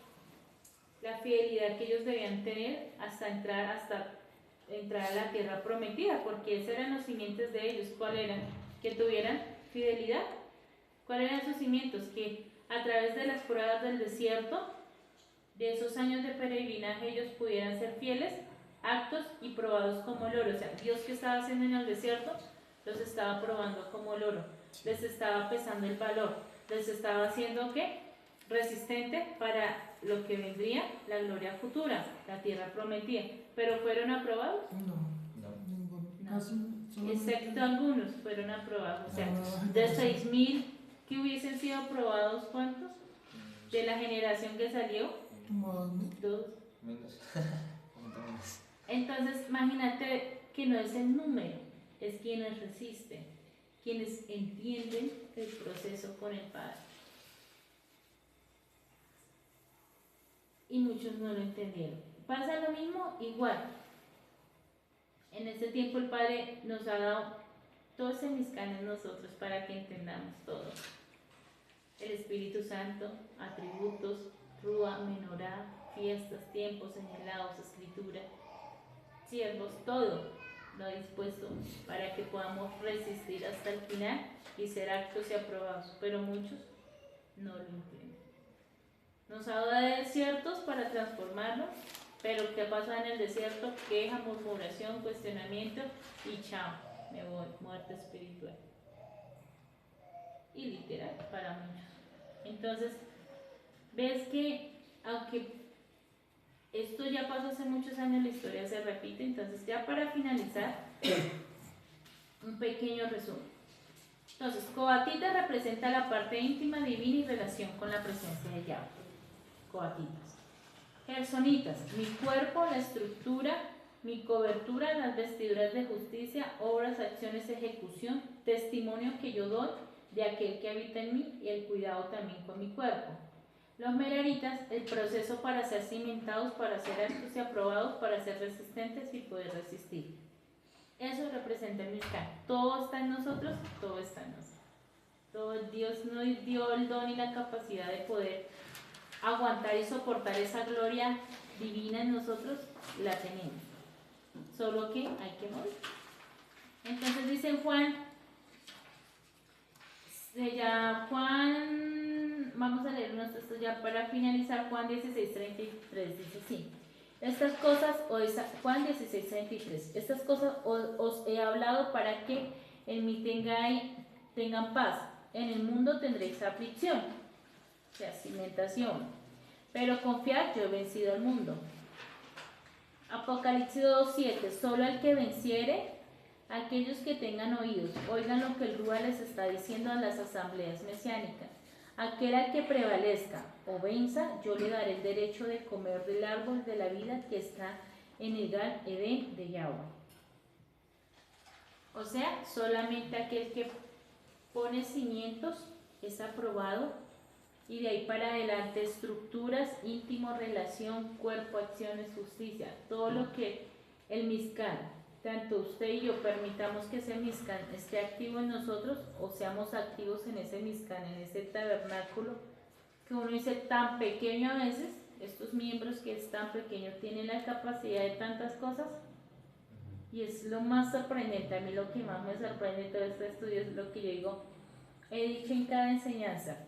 La fidelidad que ellos debían tener hasta entrar a la tierra prometida, porque esos eran los simientes de ellos. ¿Cuál eran? Que tuvieran fidelidad ¿Cuáles eran sus cimientos? Que a través de las pruebas del desierto, de esos años de peregrinaje, ellos pudieran ser fieles, aptos y probados como el oro. O sea, Dios, que estaba haciendo en el desierto, los estaba probando como el oro, les estaba pesando el valor, les estaba haciendo ¿qué? Resistente para lo que vendría, la gloria futura, la tierra prometida. Pero fueron aprobados, No, No. ninguno. No. Casi solamente excepto algunos fueron aprobados. O sea, la de generación. 6.000 que hubiesen sido aprobados, ¿cuántos? De la generación que salió, Como 2000. 2. Menos. Menos. Entonces, imagínate que no es el número, es quienes resisten, quienes entienden el proceso con el Padre. Y muchos no lo entendieron. Pasa lo mismo, igual. En este tiempo el Padre nos ha dado todo ese miscán en nosotros para que entendamos todo. El Espíritu Santo, atributos, Rúa, Menorá, fiestas, tiempos señalados, escritura, siervos, todo lo dispuesto para que podamos resistir hasta el final y ser actos y aprobados, pero muchos no lo entienden. Nos ha dado desiertos para transformarnos, pero ¿qué pasa en el desierto? Queja, murmuración, cuestionamiento y chao, me voy, muerte espiritual. Y literal para muchos. Entonces, ves que aunque esto ya pasó hace muchos años, la historia se repite. Entonces, ya para finalizar, un pequeño resumen. Entonces, coatita representa la parte íntima, divina y relación con la presencia de Yahweh. Coatitas. Gersonitas, mi cuerpo, la estructura, mi cobertura, las vestiduras de justicia, obras, acciones, ejecución, testimonio que yo doy de aquel que habita en mí y el cuidado también con mi cuerpo. Los meraritas, el proceso para ser cimentados, para ser aptos y aprobados, para ser resistentes y poder resistir. Eso representa el Mishkan. Todo está en nosotros, todo está en nosotros. Todo Dios nos dio el don y la capacidad de poder aguantar y soportar esa gloria divina en nosotros, la tenemos. Solo que hay que morir. Entonces dice Juan, vamos a leer unos textos ya para finalizar. Juan 16:33 dice así: estas cosas, Juan 16:33, estas cosas os he hablado para que en mí tengan paz. En el mundo tendréis aflicción, o sea, cimentación, pero confiad, yo he vencido al mundo. Apocalipsis 2:7, solo el que venciere, aquellos que tengan oídos, oigan lo que el Rúa les está diciendo a las asambleas mesiánicas. Aquel al que prevalezca o venza, yo le daré el derecho de comer del árbol de la vida que está en el Gan Edén de Yahweh. O sea, solamente aquel que pone cimientos es aprobado, y de ahí para adelante estructuras, íntimo, relación, cuerpo, acciones, justicia, todo lo que el Mishkan, tanto usted y yo permitamos que ese Mishkan esté activo en nosotros o seamos activos en ese Mishkan, en ese tabernáculo, que uno dice tan pequeño a veces, estos miembros que es tan pequeño tienen la capacidad de tantas cosas, y es lo más sorprendente. A mí lo que más me sorprende de todo este estudio es lo que yo digo, he dicho en cada enseñanza,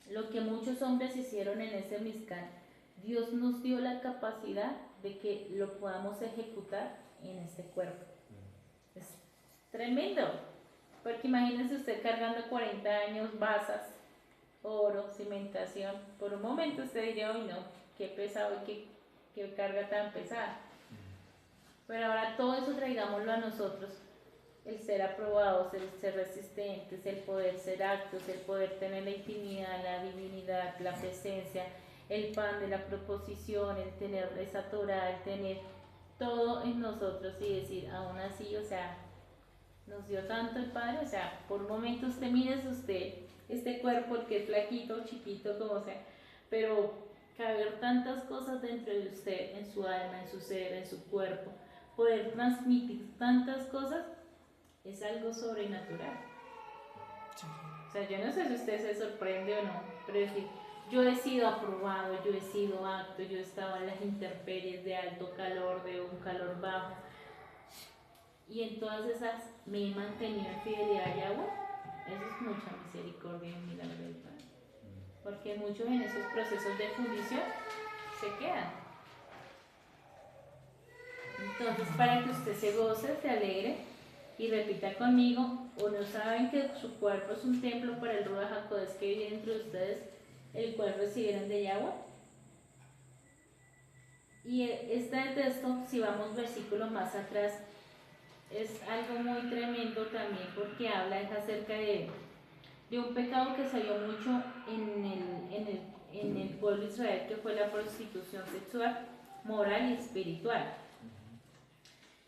lo que muchos hombres hicieron en ese Mishkan, Dios nos dio la capacidad de que lo podamos ejecutar en este cuerpo. Es tremendo, porque imagínense usted cargando 40 años basas, oro, cimentación. Por un momento usted diría, uy no, qué pesado y qué carga tan pesada. Pero ahora todo eso traigámoslo a nosotros, el ser aprobados, el ser resistentes, el poder ser actos, el poder tener la intimidad, la divinidad, la presencia, el pan de la proposición, el tener esa Torah, el tener todo en nosotros y decir, aún así, o sea, nos dio tanto el Padre, o sea, por un momento usted mire este cuerpo, el que es flaquito, chiquito, como sea, pero caber tantas cosas dentro de usted, en su alma, en su ser, en su cuerpo, poder transmitir tantas cosas, es algo sobrenatural. Sí. O sea, yo no sé si usted se sorprende o no, pero decir, yo he sido aprobado, yo he sido apto, yo he estado en las intemperies de alto calor, de un calor bajo, y en todas esas me he mantenido en fidelidad a Yahweh. Eso es mucha misericordia y milagro del Padre. Porque muchos en esos procesos de fundición se quedan. Entonces, para que usted se goce, se alegre y repita conmigo, ¿o no saben que su cuerpo es un templo para el Ruach HaKodesh que vive dentro de ustedes, el cual recibieron de Yahweh? Y este texto, si vamos versículos más atrás, es algo muy tremendo también porque habla acerca de un pecado que se dio mucho en el pueblo de Israel, que fue la prostitución sexual, moral y espiritual.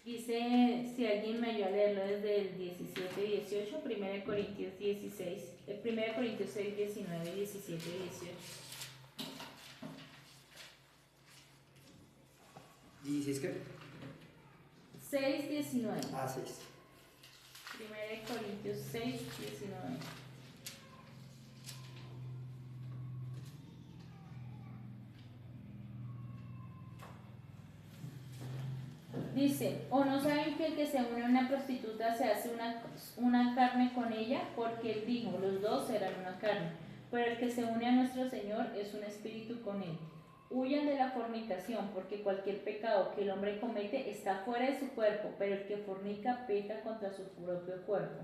Dice, si alguien me ayuda a leerlo desde el 17 y 18, 1 Corintios 1 Corintios 6, 19, 17 y 18. 16 qué? 6, 19. Ah, 6. 1 Corintios 6, 19. Dice, ¿o no saben que el que se une a una prostituta se hace una carne con ella? Porque él dijo, los dos serán una carne. Pero el que se une a nuestro Señor es un espíritu con él. Huyan de la fornicación, porque cualquier pecado que el hombre comete está fuera de su cuerpo, pero el que fornica peca contra su propio cuerpo.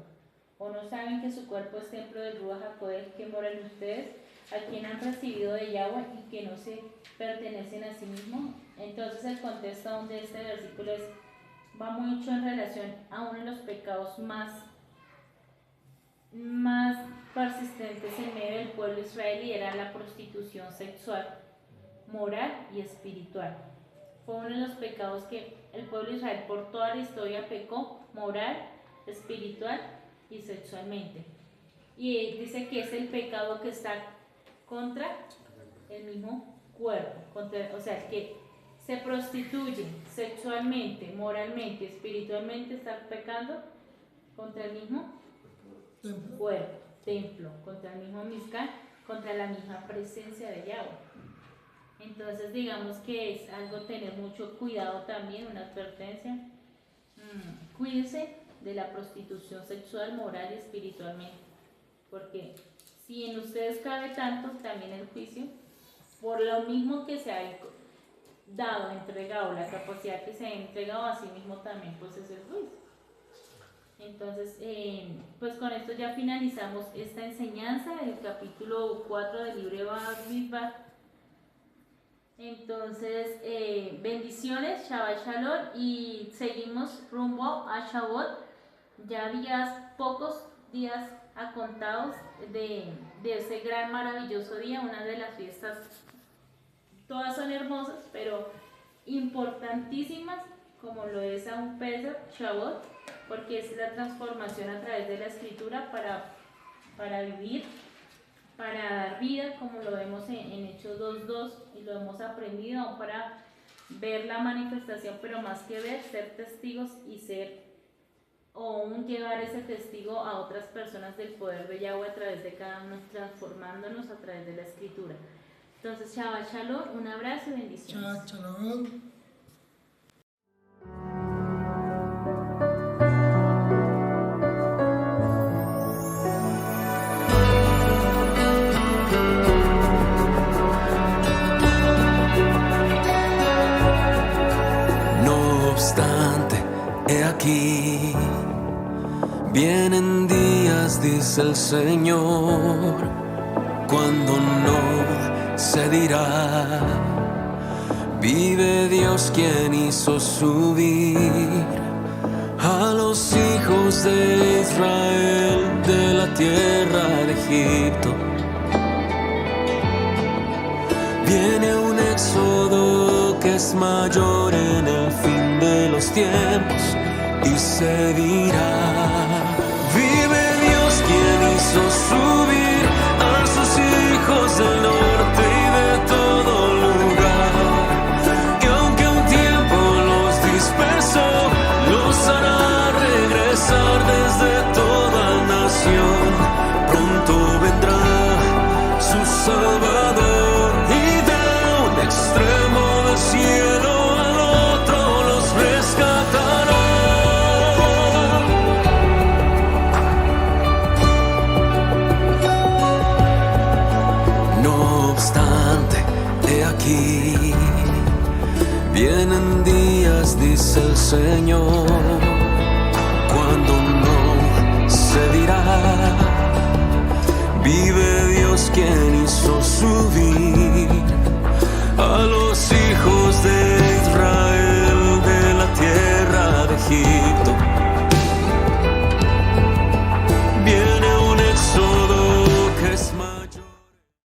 ¿O no saben que su cuerpo es templo del Ruach HaKodesh que mora en ustedes, a quien han recibido de Yahweh y que no se pertenecen a sí mismos? Entonces el contexto donde este versículo va mucho en relación a uno de los pecados más persistentes en medio del pueblo israelí, era la prostitución sexual, moral y espiritual. Fue uno de los pecados que el pueblo de Israel por toda la historia pecó, moral, espiritual y sexualmente. Y dice que es el pecado que está contra el mismo cuerpo, o sea, que se prostituye sexualmente, moralmente, espiritualmente, está pecando contra el mismo cuerpo, templo, contra el mismo Mizkan, contra la misma presencia de Yahweh. Entonces digamos que es algo tener mucho cuidado también, una advertencia. Cuídense de la prostitución sexual, moral y espiritualmente, porque si en ustedes cabe tanto, también el juicio, por lo mismo que se ha dado, entregado, la capacidad que se ha entregado a sí mismo también, pues es el juicio. Entonces, pues con esto ya finalizamos esta enseñanza, el capítulo 4 del libro de Bamidbar Midbar. Entonces, bendiciones, Shabbat Shalom, y seguimos rumbo a Shavuot, ya pocos días contados de ese gran maravilloso día, una de las fiestas, todas son hermosas, pero importantísimas, como lo es aún Pesach, Shavuot, porque es la transformación a través de la escritura para vivir, para dar vida, como lo vemos en Hechos 2.2, y lo hemos aprendido aún para ver la manifestación, pero más que ver, ser testigos y llevar ese testigo a otras personas del poder de Yahweh a través de cada uno, transformándonos a través de la escritura. Entonces, Shabbat Shalom, un abrazo y bendiciones. Shabbat Shalom. No obstante, he aquí, vienen días, dice el Señor, cuando no se dirá, vive Dios quien hizo subir a los hijos de Israel de la tierra de Egipto. Viene un éxodo que es mayor en el fin de los tiempos y se dirá, vive Dios quien hizo subir a sus hijos del norte y de todo lugar, que aunque un tiempo los dispersó, los hará regresar desde toda nación. Pronto vendrá su Salvador y de un extremo del cielo al otro los rescatará. es el Señor, cuando no se dirá, vive Dios quien hizo su